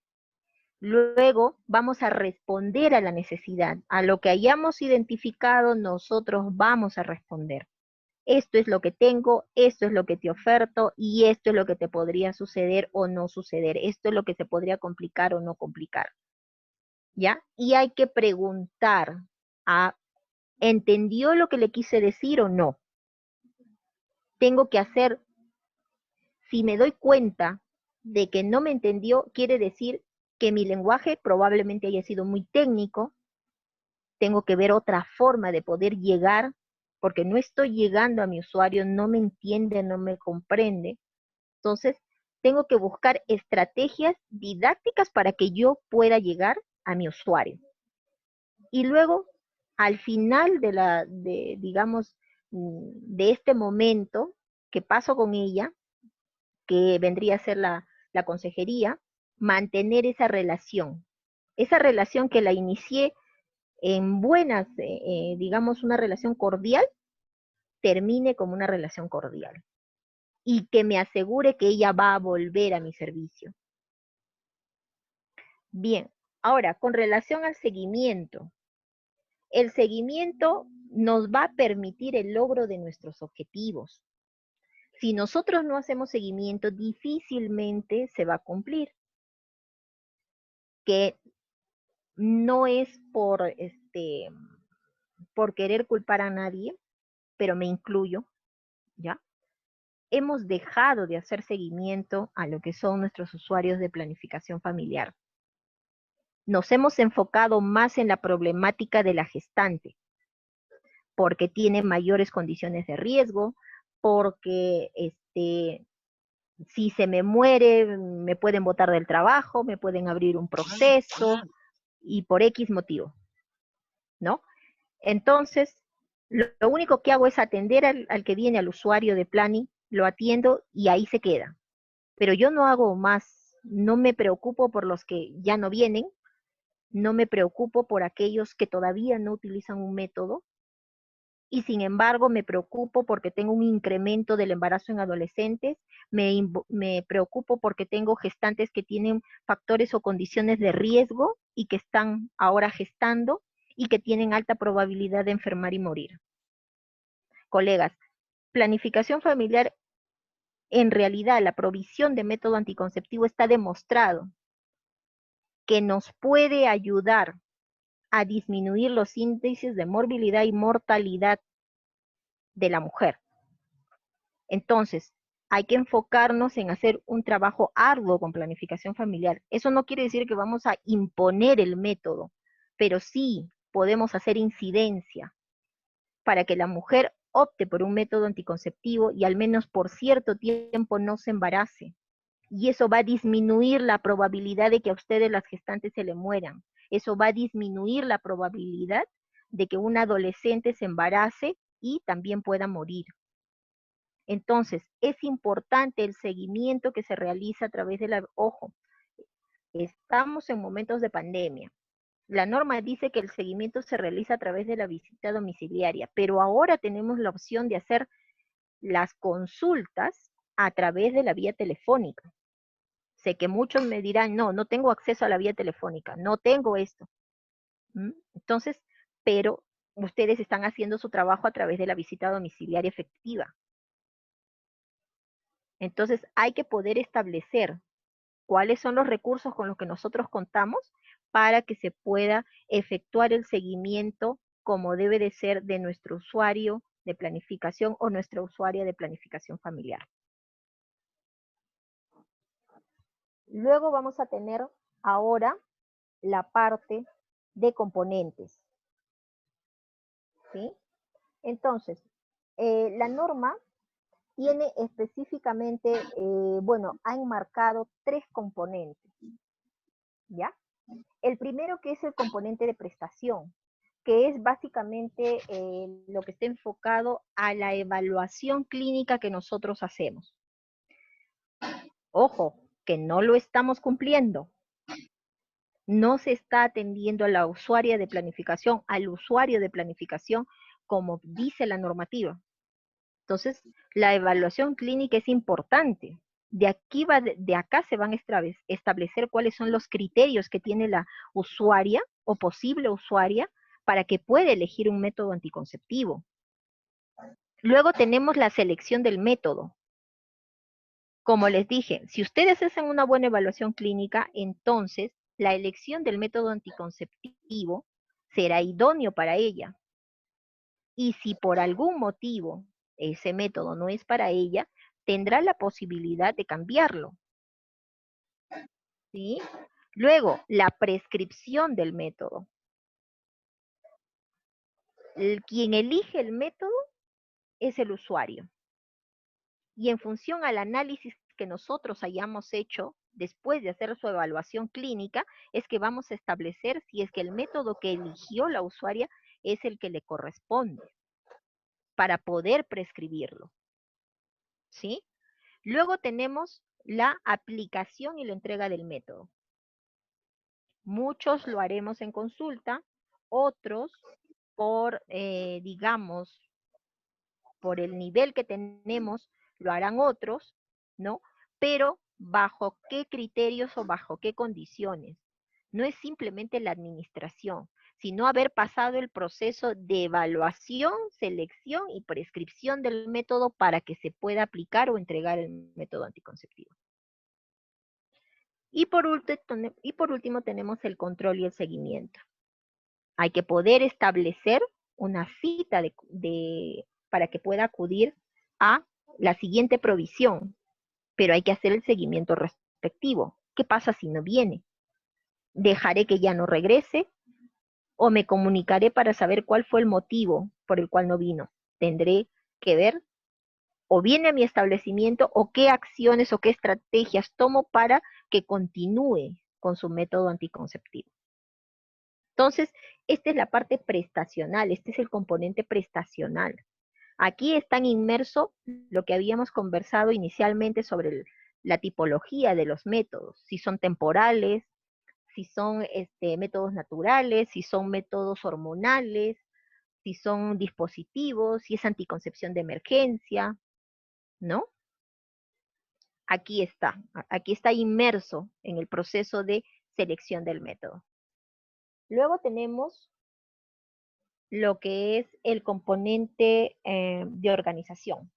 Luego vamos a responder a la necesidad, a lo que hayamos identificado, nosotros vamos a responder. Esto es lo que tengo, esto es lo que te oferto y esto es lo que te podría suceder o no suceder. Esto es lo que se podría complicar o no complicar. ¿Ya? Y hay que preguntar, ¿entendió lo que le quise decir o no? Tengo que hacer, si me doy cuenta de que no me entendió, quiere decir que mi lenguaje probablemente haya sido muy técnico, tengo que ver otra forma de poder llegar, porque no estoy llegando a mi usuario, no me entiende, no me comprende. Entonces, tengo que buscar estrategias didácticas para que yo pueda llegar a mi usuario. Y luego, al final digamos, de este momento que paso con ella, que vendría a ser la consejería, mantener esa relación que la inicié en buenas, digamos, una relación cordial, termine como una relación cordial. y que me asegure que ella va a volver a mi servicio. Bien, ahora, con relación al seguimiento. El seguimiento nos va a permitir el logro de nuestros objetivos. Si nosotros no hacemos seguimiento, difícilmente se va a cumplir. Que no es por querer culpar a nadie, pero me incluyo, ¿ya? Hemos dejado de hacer seguimiento a lo que son nuestros usuarios de planificación familiar. Nos hemos enfocado más en la problemática de la gestante, porque tiene mayores condiciones de riesgo, porque si se me muere, me pueden botar del trabajo, me pueden abrir un proceso y por X motivo, ¿no? Entonces, lo único que hago es atender al que viene, al usuario de planning, lo atiendo y ahí se queda. Pero yo no hago más, no me preocupo por los que ya no vienen, no me preocupo por aquellos que todavía no utilizan un método, y sin embargo me preocupo porque tengo un incremento del embarazo en adolescentes, me preocupo porque tengo gestantes que tienen factores o condiciones de riesgo y que están ahora gestando y que tienen alta probabilidad de enfermar y morir. Colegas, planificación familiar, en realidad la provisión de método anticonceptivo está demostrado que nos puede ayudar a disminuir los índices de morbilidad y mortalidad de la mujer. Entonces, hay que enfocarnos en hacer un trabajo arduo con planificación familiar. Eso no quiere decir que vamos a imponer el método, pero sí podemos hacer incidencia para que la mujer opte por un método anticonceptivo y al menos por cierto tiempo no se embarace. Y eso va a disminuir la probabilidad de que a ustedes las gestantes se le mueran. Eso va a disminuir la probabilidad de que un adolescente se embarace y también pueda morir. Entonces, es importante el seguimiento que se realiza a través de la... Ojo, estamos en momentos de pandemia. La norma dice que el seguimiento se realiza a través de la visita domiciliaria, pero ahora tenemos la opción de hacer las consultas a través de la vía telefónica. Sé que muchos me dirán, no, no tengo acceso a la vía telefónica, no tengo esto. Entonces, pero ustedes están haciendo su trabajo a través de la visita domiciliaria efectiva. Entonces, hay que poder establecer cuáles son los recursos con los que nosotros contamos para que se pueda efectuar el seguimiento como debe de ser de nuestro usuario de planificación o nuestra usuaria de planificación familiar. Luego vamos a tener ahora la parte de componentes. ¿Sí? Entonces, la norma tiene específicamente, ha enmarcado 3 componentes, ¿ya? El primero, que es el componente de prestación, que es básicamente lo que está enfocado a la evaluación clínica que nosotros hacemos. Ojo, que no lo estamos cumpliendo. No se está atendiendo a la usuaria de planificación, al usuario de planificación, como dice la normativa. Entonces, la evaluación clínica es importante. De acá se van a establecer cuáles son los criterios que tiene la usuaria o posible usuaria para que pueda elegir un método anticonceptivo. Luego tenemos la selección del método. Como les dije, si ustedes hacen una buena evaluación clínica, entonces la elección del método anticonceptivo será idóneo para ella. Y si por algún motivo ese método no es para ella, tendrá la posibilidad de cambiarlo. ¿Sí? Luego, la prescripción del método. Quien elige el método es el usuario. Y en función al análisis que nosotros hayamos hecho después de hacer su evaluación clínica, es que vamos a establecer si es que el método que eligió la usuaria es el que le corresponde para poder prescribirlo. ¿Sí? Luego tenemos la aplicación y la entrega del método. Muchos lo haremos en consulta, otros por el nivel que tenemos, lo harán otros, ¿no? Pero ¿bajo qué criterios o bajo qué condiciones? No es simplemente la administración, sino haber pasado el proceso de evaluación, selección y prescripción del método para que se pueda aplicar o entregar el método anticonceptivo. Y por último tenemos el control y el seguimiento. Hay que poder establecer una cita para que pueda acudir a la siguiente provisión, pero hay que hacer el seguimiento respectivo. ¿Qué pasa si no viene? ¿Dejaré que ya no regrese? ¿O me comunicaré para saber cuál fue el motivo por el cual no vino? Tendré que ver o viene a mi establecimiento o qué acciones o qué estrategias tomo para que continúe con su método anticonceptivo. Entonces, esta es la parte prestacional, este es el componente prestacional. Aquí están inmersos lo que habíamos conversado inicialmente sobre la tipología de los métodos, si son temporales, si son métodos naturales, si son métodos hormonales, si son dispositivos, si es anticoncepción de emergencia, ¿no? Aquí está inmerso en el proceso de selección del método. Luego tenemos lo que es el componente de organización.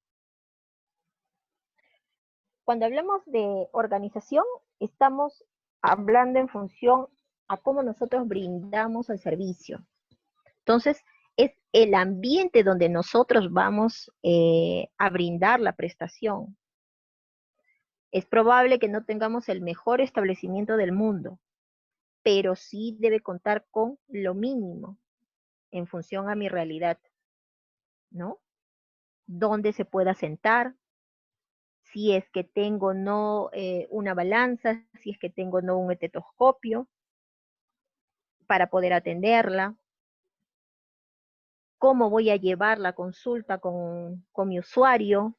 Cuando hablamos de organización, estamos hablando en función a cómo nosotros brindamos el servicio. Entonces, es el ambiente donde nosotros vamos a brindar la prestación. Es probable que no tengamos el mejor establecimiento del mundo, pero sí debe contar con lo mínimo en función a mi realidad, ¿no? Dónde se pueda sentar, si es que tengo no una balanza, si es que tengo no un estetoscopio para poder atenderla, cómo voy a llevar la consulta con mi usuario,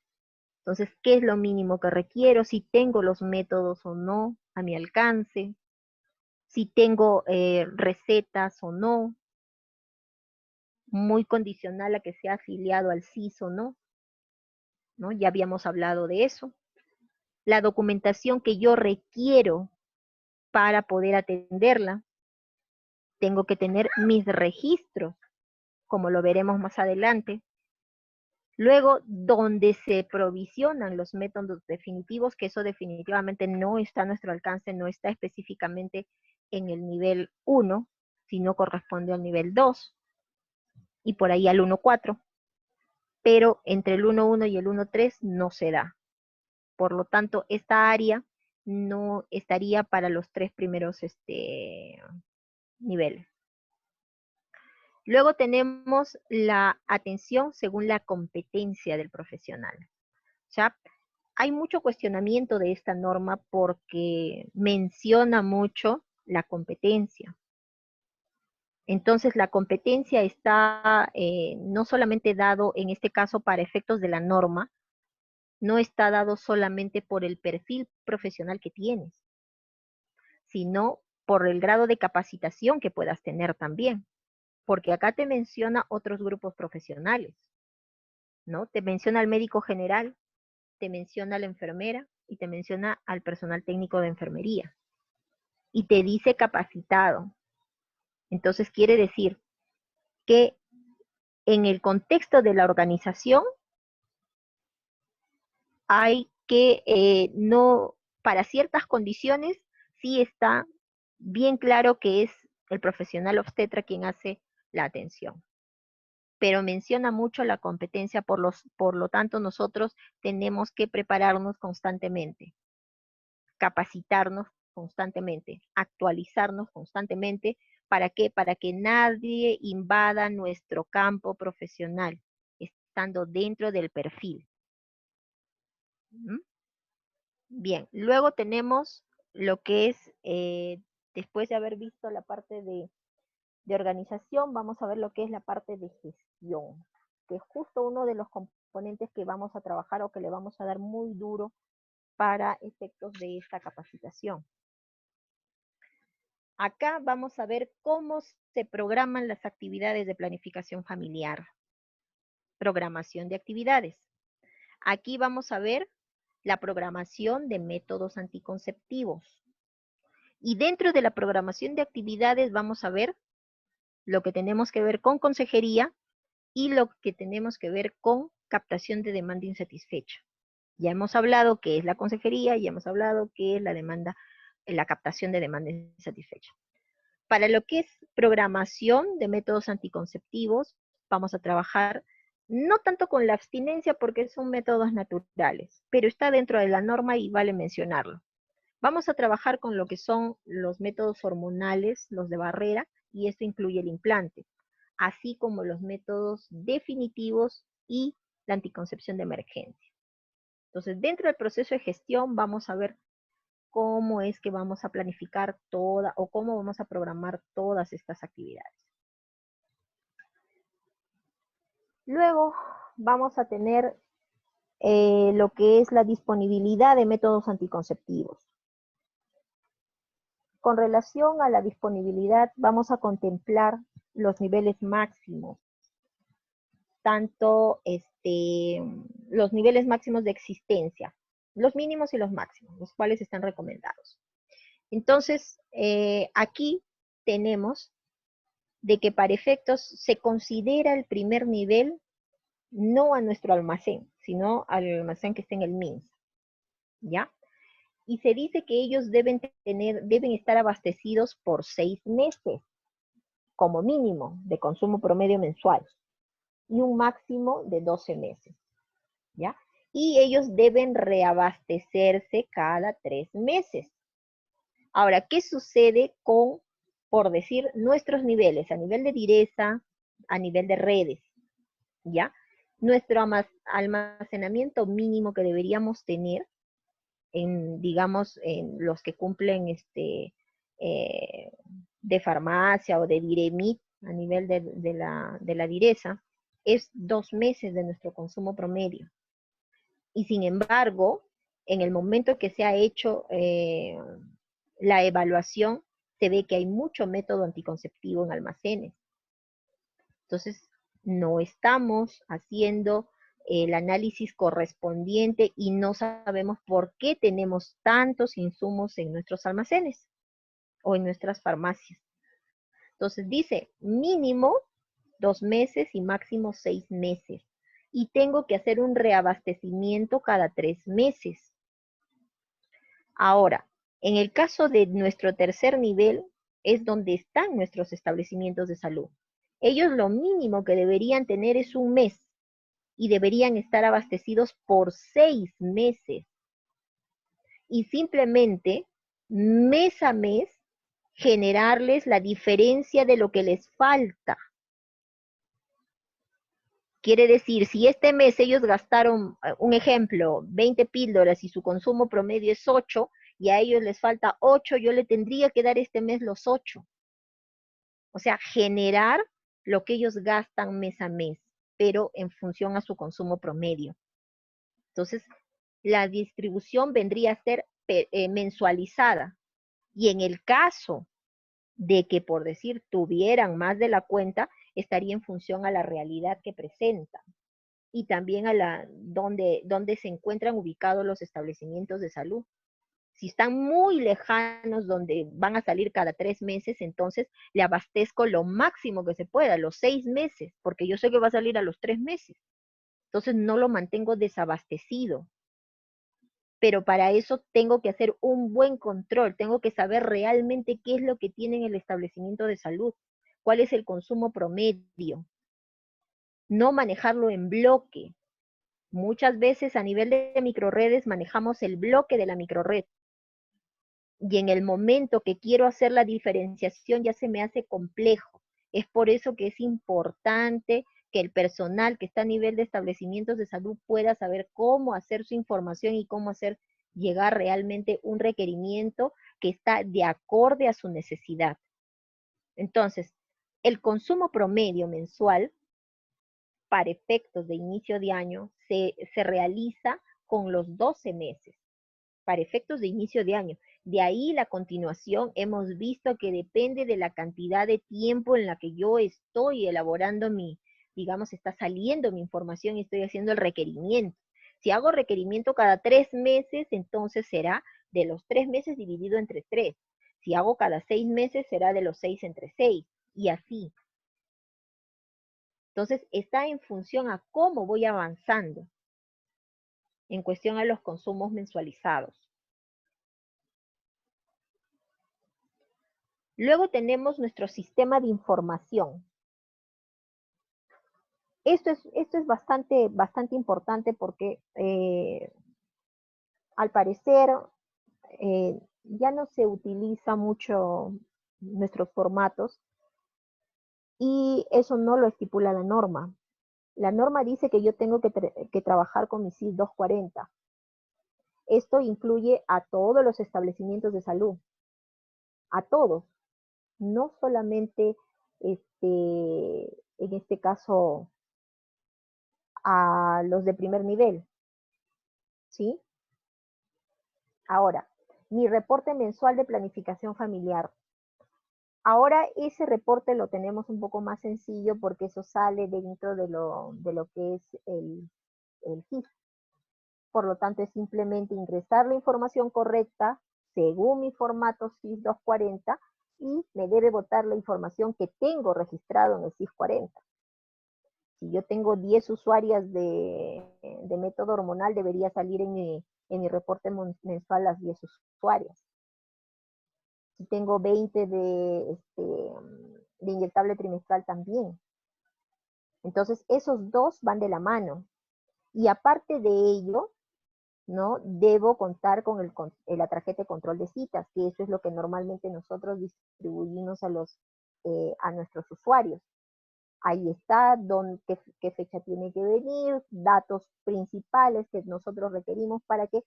entonces, ¿qué es lo mínimo que requiero? Si tengo los métodos o no a mi alcance, si tengo recetas o no, muy condicional a que sea afiliado al CIS o no, ¿no? Ya habíamos hablado de eso. La documentación que yo requiero para poder atenderla, tengo que tener mis registros, como lo veremos más adelante. Luego, donde se provisionan los métodos definitivos, que eso definitivamente no está a nuestro alcance, no está específicamente en el nivel 1, sino corresponde al nivel 2 y por ahí al 1.4, pero entre el 1.1 y el 1.3 no se da. Por lo tanto, esta área no estaría para los 3 primeros niveles. Luego tenemos la atención según la competencia del profesional. ¿Ya? Hay mucho cuestionamiento de esta norma porque menciona mucho la competencia. Entonces, la competencia está no solamente dado, en este caso, para efectos de la norma, no está dado solamente por el perfil profesional que tienes, sino por el grado de capacitación que puedas tener también. Porque acá te menciona otros grupos profesionales, ¿no? Te menciona al médico general, te menciona a la enfermera y te menciona al personal técnico de enfermería. Y te dice capacitado. Entonces quiere decir que en el contexto de la organización hay que no, para ciertas condiciones, sí está bien claro que es el profesional obstetra quien hace la atención. Pero menciona mucho la competencia, por lo tanto nosotros tenemos que prepararnos constantemente, capacitarnos constantemente, actualizarnos constantemente. ¿Para qué? Para que nadie invada nuestro campo profesional, estando dentro del perfil. ¿Mm? Bien, luego tenemos lo que es, después de haber visto la parte de organización, vamos a ver lo que es la parte de gestión, que es justo uno de los componentes que vamos a trabajar o que le vamos a dar muy duro para efectos de esta capacitación. Acá vamos a ver cómo se programan las actividades de planificación familiar. Programación de actividades. Aquí vamos a ver la programación de métodos anticonceptivos. Y dentro de la programación de actividades vamos a ver lo que tenemos que ver con consejería y lo que tenemos que ver con captación de demanda insatisfecha. Ya hemos hablado qué es la consejería, ya hemos hablado qué es la captación de demanda insatisfecha. Para lo que es programación de métodos anticonceptivos, vamos a trabajar no tanto con la abstinencia porque son métodos naturales, pero está dentro de la norma y vale mencionarlo. Vamos a trabajar con lo que son los métodos hormonales, los de barrera, y esto incluye el implante, así como los métodos definitivos y la anticoncepción de emergencia. Entonces, dentro del proceso de gestión vamos a ver cómo es que vamos a planificar o cómo vamos a programar todas estas actividades. Luego vamos a tener lo que es la disponibilidad de métodos anticonceptivos. Con relación a la disponibilidad, vamos a contemplar los niveles máximos, tanto los niveles máximos de existencia, los mínimos y los máximos, los cuales están recomendados. Entonces, aquí tenemos de que para efectos se considera el primer nivel no a nuestro almacén, sino al almacén que está en el MINSA, ¿ya? Y se dice que ellos deben estar abastecidos por 6 meses, como mínimo, de consumo promedio mensual, y un máximo de 12 meses, ¿ya? Y ellos deben reabastecerse cada 3 meses. Ahora, ¿qué sucede con, por decir, nuestros niveles, a nivel de direza, a nivel de redes, ¿ya? Nuestro almacenamiento mínimo que deberíamos tener, digamos, en los que cumplen de farmacia o de Diremit a nivel de la direza, es 2 meses de nuestro consumo promedio. Y sin embargo, en el momento que se ha hecho la evaluación, se ve que hay mucho método anticonceptivo en almacenes. Entonces, no estamos haciendo el análisis correspondiente y no sabemos por qué tenemos tantos insumos en nuestros almacenes o en nuestras farmacias. Entonces dice mínimo 2 meses y máximo 6 meses. Y tengo que hacer un reabastecimiento cada 3 meses. Ahora, en el caso de nuestro tercer nivel, es donde están nuestros establecimientos de salud. Ellos lo mínimo que deberían tener es un mes y deberían estar abastecidos por 6 meses. Y simplemente, mes a mes, generarles la diferencia de lo que les falta. Quiere decir, si este mes ellos gastaron, un ejemplo, 20 píldoras y su consumo promedio es 8, y a ellos les falta 8, yo le tendría que dar este mes los 8. O sea, generar lo que ellos gastan mes a mes, pero en función a su consumo promedio. Entonces, la distribución vendría a ser mensualizada. Y en el caso de que, por decir, tuvieran más de la cuenta, estaría en función a la realidad que presentan y también a donde se encuentran ubicados los establecimientos de salud. Si están muy lejanos, donde van a salir cada 3 meses, entonces le abastezco lo máximo que se pueda, los 6 meses, porque yo sé que va a salir a los 3 meses. Entonces no lo mantengo desabastecido. Pero para eso tengo que hacer un buen control, tengo que saber realmente qué es lo que tiene en el establecimiento de salud, cuál es el consumo promedio. No manejarlo en bloque. Muchas veces a nivel de microredes manejamos el bloque de la microred. Y en el momento que quiero hacer la diferenciación ya se me hace complejo. Es por eso que es importante que el personal que está a nivel de establecimientos de salud pueda saber cómo hacer su información y cómo hacer llegar realmente un requerimiento que está de acorde a su necesidad. Entonces, el consumo promedio mensual para efectos de inicio de año se realiza con los 12 meses, para efectos de inicio de año. De ahí la continuación hemos visto que depende de la cantidad de tiempo en la que yo estoy elaborando digamos, está saliendo mi información y estoy haciendo el requerimiento. Si hago requerimiento cada 3 meses, entonces será de los 3 meses dividido entre 3. Si hago cada 6 meses, será de los 6 entre 6. Y así. Entonces, está en función a cómo voy avanzando en cuestión a los consumos mensualizados. Luego tenemos nuestro sistema de información. Esto es bastante importante porque al parecer ya no se utiliza mucho nuestros formatos y eso no lo estipula la norma. La norma dice que yo tengo que trabajar con mi CIS 240. Esto incluye a todos los establecimientos de salud, a todos, no solamente en este caso a los de primer nivel, ¿sí? Ahora, mi reporte mensual de planificación familiar. Ahora ese reporte lo tenemos un poco más sencillo porque eso sale dentro de lo que es el GIF. Por lo tanto, es simplemente ingresar la información correcta según mi formato CIS 240 y me debe botar la información que tengo registrado en el CIS 40. Si yo tengo 10 usuarias de método hormonal, debería salir en mi reporte mensual las 10 usuarias. Si tengo 20 de inyectable trimestral también. Entonces, esos dos van de la mano. Y aparte de ello, ¿no? Debo contar con la tarjeta de control de citas, que eso es lo que normalmente nosotros distribuimos a nuestros usuarios. Ahí está qué fecha tiene que venir, datos principales que nosotros requerimos para que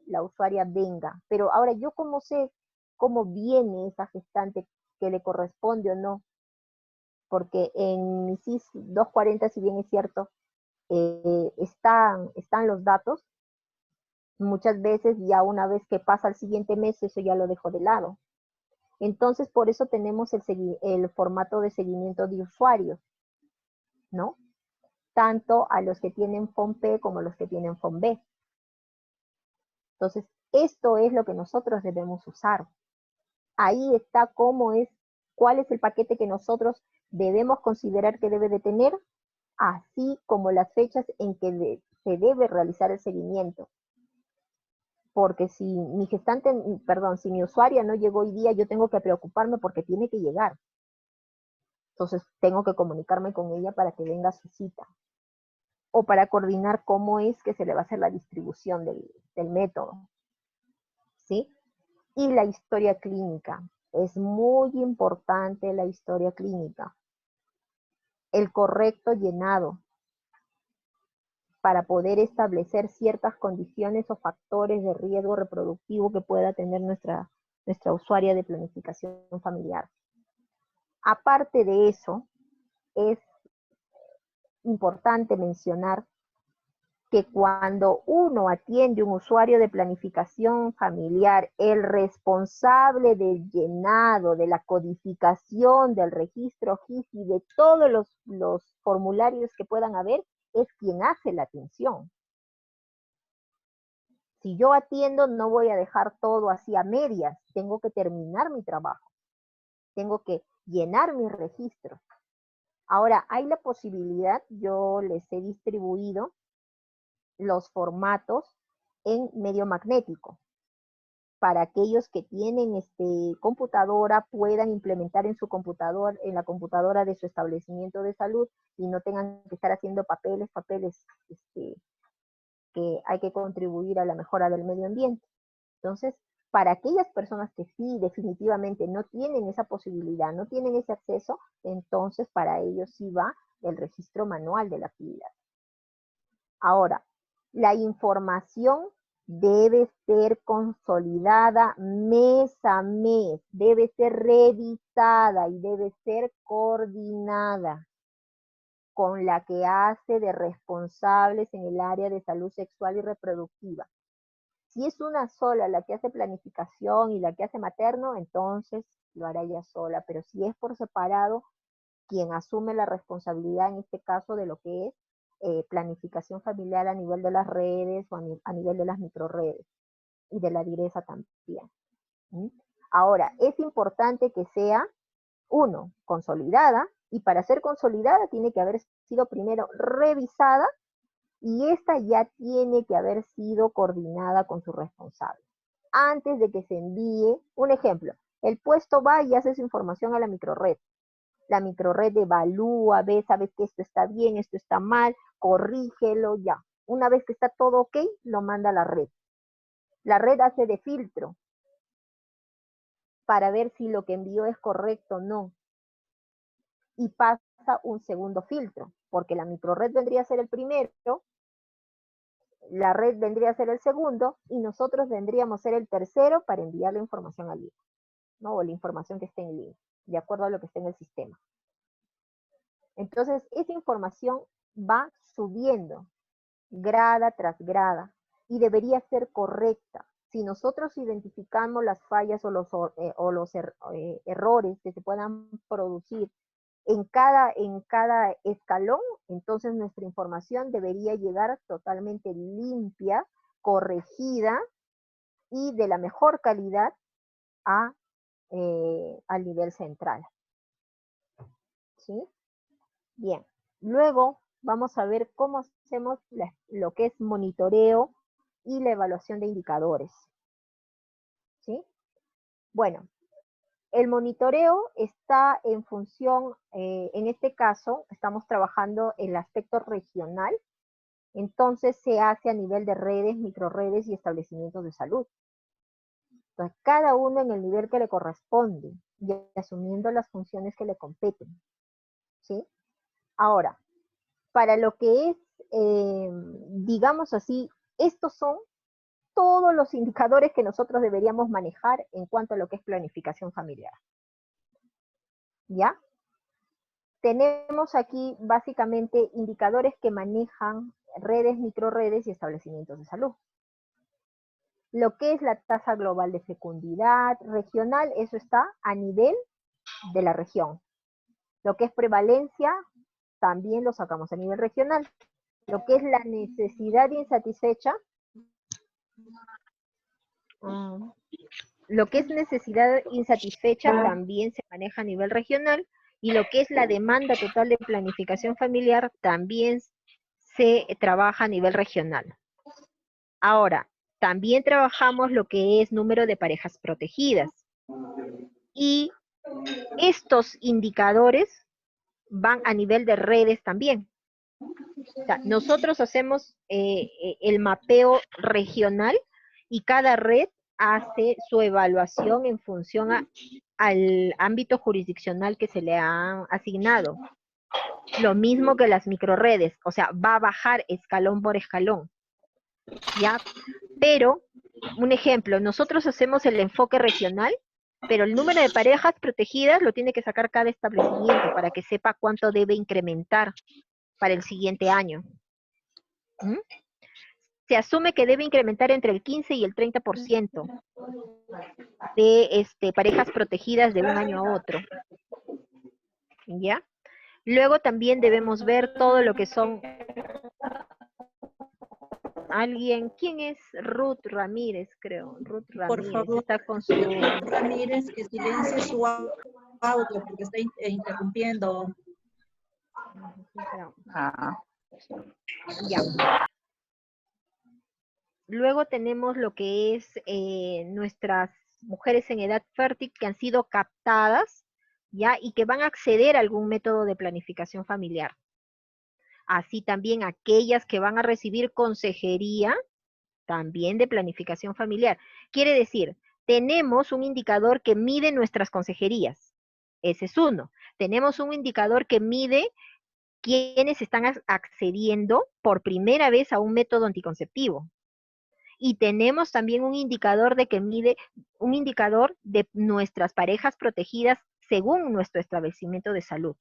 la usuaria venga. Pero ahora, ¿yo cómo sé cómo viene esa gestante que le corresponde o no? Porque en mi CIS 240, si bien es cierto, están los datos, muchas veces ya una vez que pasa el siguiente mes, eso ya lo dejo de lado. Entonces, por eso tenemos el formato de seguimiento de usuarios, ¿no? Tanto a los que tienen FOMP como a los que tienen FOMB. Entonces, esto es lo que nosotros debemos usar. Ahí está cuál es el paquete que nosotros debemos considerar que debe de tener, así como las fechas en que se debe realizar el seguimiento. Porque si si mi usuaria no llegó hoy día, yo tengo que preocuparme porque tiene que llegar. Entonces tengo que comunicarme con ella para que venga a su cita. O para coordinar cómo es que se le va a hacer la distribución del método. ¿Sí? Y la historia clínica. Es muy importante la historia clínica. El correcto llenado para poder establecer ciertas condiciones o factores de riesgo reproductivo que pueda tener nuestra usuaria de planificación familiar. Aparte de eso, es importante mencionar que cuando uno atiende un usuario de planificación familiar, el responsable del llenado, de la codificación, del registro GIS y de todos los formularios que puedan haber, es quien hace la atención. Si yo atiendo, no voy a dejar todo así a medias, tengo que terminar mi trabajo, tengo que llenar mis registros. Ahora, hay la posibilidad, yo les he distribuido los formatos en medio magnético, para aquellos que tienen computadora puedan implementar en la computadora de su establecimiento de salud y no tengan que estar haciendo papeles que hay que contribuir a la mejora del medio ambiente. Entonces, para aquellas personas que sí definitivamente no tienen esa posibilidad, no tienen ese acceso, entonces para ellos sí va el registro manual de la actividad. Ahora, la información debe ser consolidada mes a mes, debe ser revisada y debe ser coordinada con la que hace de responsables en el área de salud sexual y reproductiva. Si es una sola la que hace planificación y la que hace materno, entonces lo hará ella sola, pero si es por separado, quien asume la responsabilidad en este caso de lo que es planificación familiar a nivel de las redes o a nivel de las microredes y de la direza también. ¿Sí? Ahora, es importante que sea, uno, consolidada, y para ser consolidada tiene que haber sido primero revisada y esta ya tiene que haber sido coordinada con su responsable. Antes de que se envíe, un ejemplo, el puesto va y hace su información a la microred. La microred evalúa, ve, sabes que esto está bien, esto está mal, corrígelo, ya. Una vez que está todo ok, lo manda a la red. La red hace de filtro para ver si lo que envió es correcto o no. Y pasa un segundo filtro, porque la microred vendría a ser el primero, la red vendría a ser el segundo, y nosotros vendríamos a ser el tercero para enviar la información al libro, ¿no? O la información que esté en el libro, de acuerdo a lo que esté en el sistema. Entonces, esa información va subiendo grada tras grada y debería ser correcta. Si nosotros identificamos las fallas o los errores que se puedan producir en cada escalón, entonces nuestra información debería llegar totalmente limpia, corregida y de la mejor calidad al nivel central. ¿Sí? Bien. Luego vamos a ver cómo hacemos lo que es monitoreo y la evaluación de indicadores. ¿Sí? Bueno, el monitoreo está en función, en este caso, estamos trabajando en el aspecto regional, entonces se hace a nivel de redes, microredes y establecimientos de salud. Entonces, cada uno en el nivel que le corresponde y asumiendo las funciones que le competen. ¿Sí? Ahora, para lo que es, digamos así, estos son todos los indicadores que nosotros deberíamos manejar en cuanto a lo que es planificación familiar. ¿Ya? Tenemos aquí básicamente indicadores que manejan redes, microredes y establecimientos de salud. Lo que es la tasa global de fecundidad regional, eso está a nivel de la región. Lo que es prevalencia, también lo sacamos a nivel regional. Lo que es la necesidad insatisfecha, también se maneja a nivel regional, y lo que es la demanda total de planificación familiar también se trabaja a nivel regional. Ahora, también trabajamos lo que es número de parejas protegidas. Y estos indicadores van a nivel de redes también. O sea, nosotros hacemos el mapeo regional y cada red hace su evaluación en función al ámbito jurisdiccional que se le ha asignado. Lo mismo que las microredes, o sea, va a bajar escalón por escalón. ¿Ya? Pero, un ejemplo, nosotros hacemos el enfoque regional, pero el número de parejas protegidas lo tiene que sacar cada establecimiento para que sepa cuánto debe incrementar para el siguiente año. ¿Mm? Se asume que debe incrementar entre el 15 y el 30% de parejas protegidas de un año a otro. ¿Ya? Luego también debemos ver todo lo que son ¿quién es? Ruth Ramírez, creo. Ruth Ramírez. Por favor, está con su... Ramírez, que silencie su audio porque está interrumpiendo. Ya. Luego tenemos lo que es nuestras mujeres en edad fértil que han sido captadas, ¿ya? Y que van a acceder a algún método de planificación familiar. Así también aquellas que van a recibir consejería, también de planificación familiar. Quiere decir, tenemos un indicador que mide nuestras consejerías. Ese es uno. Tenemos un indicador que mide quienes están accediendo por primera vez a un método anticonceptivo. Y tenemos también un indicador un indicador de nuestras parejas protegidas según nuestro establecimiento de salud.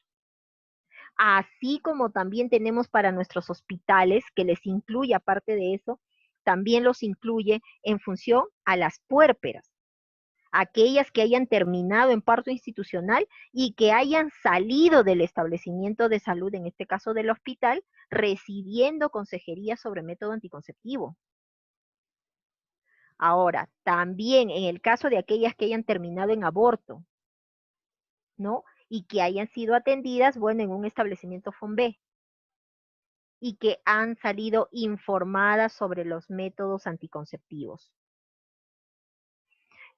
Así como también tenemos para nuestros hospitales, que les incluye, aparte de eso, también los incluye en función a las puérperas. aquellas que hayan terminado en parto institucional y que hayan salido del establecimiento de salud, en este caso del hospital, recibiendo consejería sobre método anticonceptivo. Ahora, también en el caso de aquellas que hayan terminado en aborto, ¿no? Y que hayan sido atendidas, bueno, en un establecimiento FONBE y que han salido informadas sobre los métodos anticonceptivos.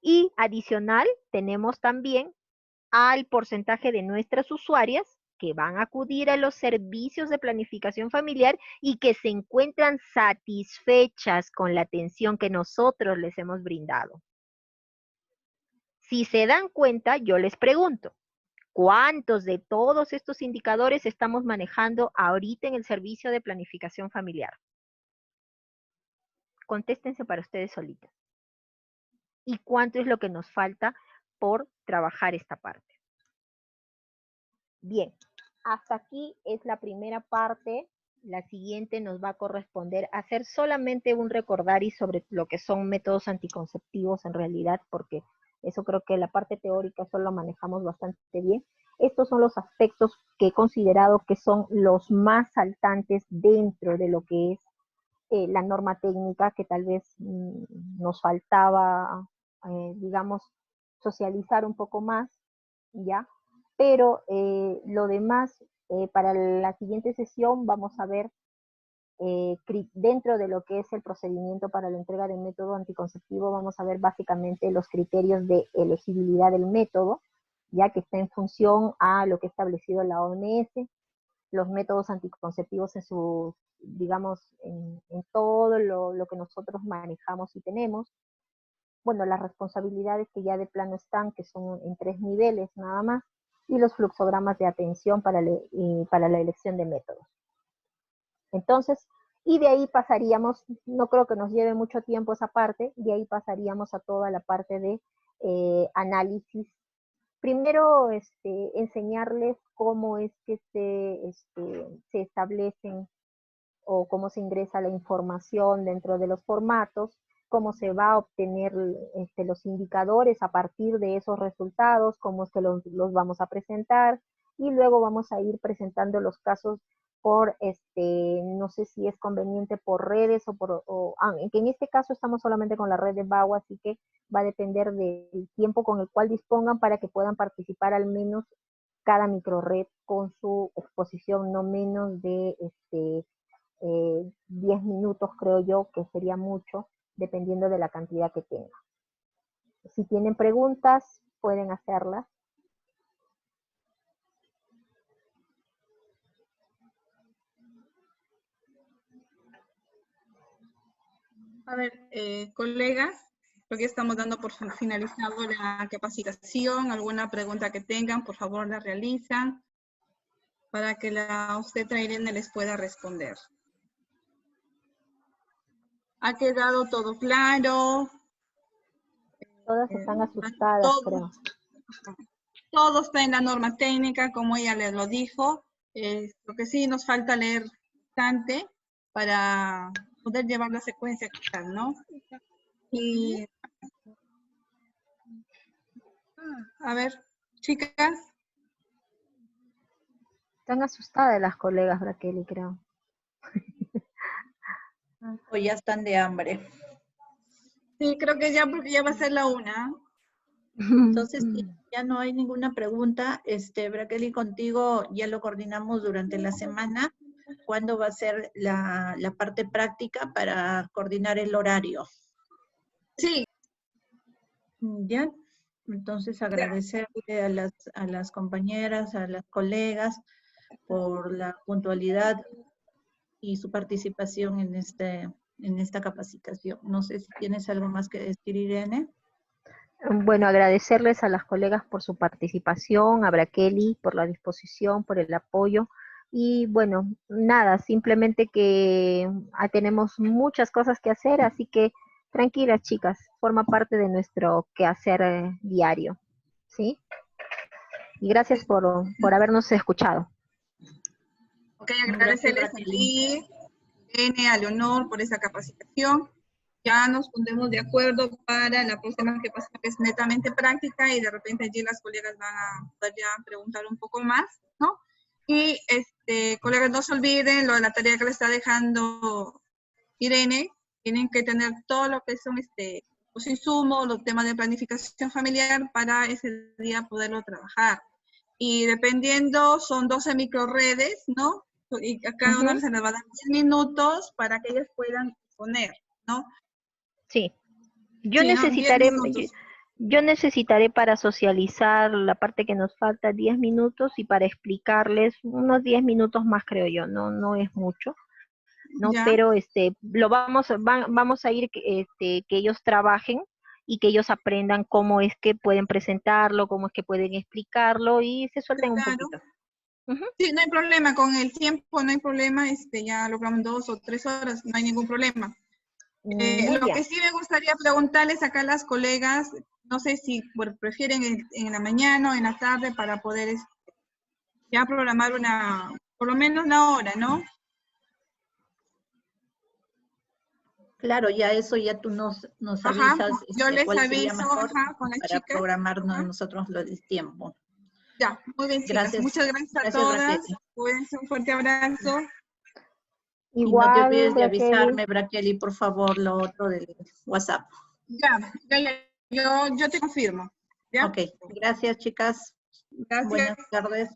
Y adicional, tenemos también al porcentaje de nuestras usuarias que van a acudir a los servicios de planificación familiar y que se encuentran satisfechas con la atención que nosotros les hemos brindado. Si se dan cuenta, yo les pregunto, ¿cuántos de todos estos indicadores estamos manejando ahorita en el servicio de planificación familiar? Contéstense para ustedes solitas. ¿Y cuánto es lo que nos falta por trabajar esta parte? Bien, hasta aquí es la primera parte. La siguiente nos va a corresponder hacer solamente un recordaris sobre lo que son métodos anticonceptivos en realidad, porque eso creo que la parte teórica solo manejamos bastante bien. Estos son los aspectos que he considerado que son los más saltantes dentro de lo que es la norma técnica, que tal vez nos faltaba, digamos, socializar un poco más, ¿ya? Pero lo demás, para la siguiente sesión vamos a ver dentro de lo que es el procedimiento para la entrega del método anticonceptivo, vamos a ver básicamente los criterios de elegibilidad del método, ya que está en función a lo que ha establecido la OMS, los métodos anticonceptivos en su, digamos, en todo lo que nosotros manejamos y tenemos. Bueno, las responsabilidades que ya de plano están, que son en 3 niveles nada más, y los fluxogramas de atención para la elección de métodos. Entonces, y de ahí pasaríamos, no creo que nos lleve mucho tiempo esa parte, de ahí pasaríamos a toda la parte de análisis. Primero, enseñarles cómo es que se establecen o cómo se ingresa la información dentro de los formatos, cómo se va a obtener los indicadores a partir de esos resultados, cómo es que los vamos a presentar, y luego vamos a ir presentando los casos por, no sé si es conveniente por redes que en este caso estamos solamente con la red de BAUA, así que va a depender del tiempo con el cual dispongan para que puedan participar al menos cada microred con su exposición no menos de 10 minutos, creo yo, que sería mucho, dependiendo de la cantidad que tenga. Si tienen preguntas, pueden hacerlas. A ver, colegas, creo que estamos dando por finalizado la capacitación. Alguna pregunta que tengan, por favor, la realizan para que la obstetra Irene les pueda responder. ¿Ha quedado todo claro? Todas están asustadas, creo. Todo está en la norma técnica, como ella les lo dijo. Lo que sí nos falta leer bastante para poder llevar la secuencia actual, ¿no? Y, a ver, chicas. Están asustadas las colegas, Raquel, creo. O ya están de hambre. Sí, creo que ya, porque ya va a ser la 1. Entonces, ya no hay ninguna pregunta. Braqueli, contigo ya lo coordinamos durante la semana. ¿Cuándo va a ser la parte práctica para coordinar el horario? Sí. Ya. Entonces, agradecerle a las compañeras, a las colegas por la puntualidad y su participación en esta capacitación. No sé si tienes algo más que decir, Irene. Bueno, agradecerles a las colegas por su participación, a Braqueli por la disposición, por el apoyo. Y bueno, nada, simplemente que tenemos muchas cosas que hacer, así que tranquilas, chicas, forma parte de nuestro quehacer diario, ¿sí? Y gracias por habernos escuchado. Ok, agradecerles a ti, Irene, a Leonor, por esa capacitación. ya nos pondremos de acuerdo para la próxima que pasa, que es netamente práctica, y de repente allí las colegas van a poder ya preguntar un poco más, ¿no? Y, colegas, no se olviden lo de la tarea que le está dejando Irene. Tienen que tener todo lo que son los insumos, los temas de planificación familiar para ese día poderlo trabajar. Y dependiendo, son 12 microredes, ¿no? Y a cada uno se les va a dar 10 minutos para que ellos puedan poner, ¿no? Sí. Yo Sí, ¿no? 10 necesitaré, minutos. yo necesitaré para socializar la parte que nos falta 10 minutos y para explicarles unos 10 minutos más, creo yo, no es mucho, ¿no? Ya, Pero vamos a ir que ellos trabajen y que ellos aprendan cómo es que pueden presentarlo, cómo es que pueden explicarlo y se suelten un claro. poquito. Ujú. Sí, no hay problema con el tiempo, no hay problema, ya logramos 2 o 3 horas, no hay ningún problema. Muy Lo bien. que sí me gustaría preguntarles acá a las colegas, no sé si prefieren en la mañana o en la tarde para poder ya programar por lo menos una hora, ¿no? Claro, ya eso ya tú nos Ajá, avisas yo les cuál sería aviso, mejor ajá, con las para chicas. programarnos Ajá. nosotros el tiempo. Ya, muy bien, chicas. Gracias, Muchas gracias a gracias Raquel. todas. Cuídense, un fuerte abrazo. Y no te Igual, olvides de Raquel. avisarme, Raquel, por favor, lo otro del WhatsApp. Ya, yo te confirmo. ¿Ya? Ok, gracias chicas. Gracias. Buenas tardes.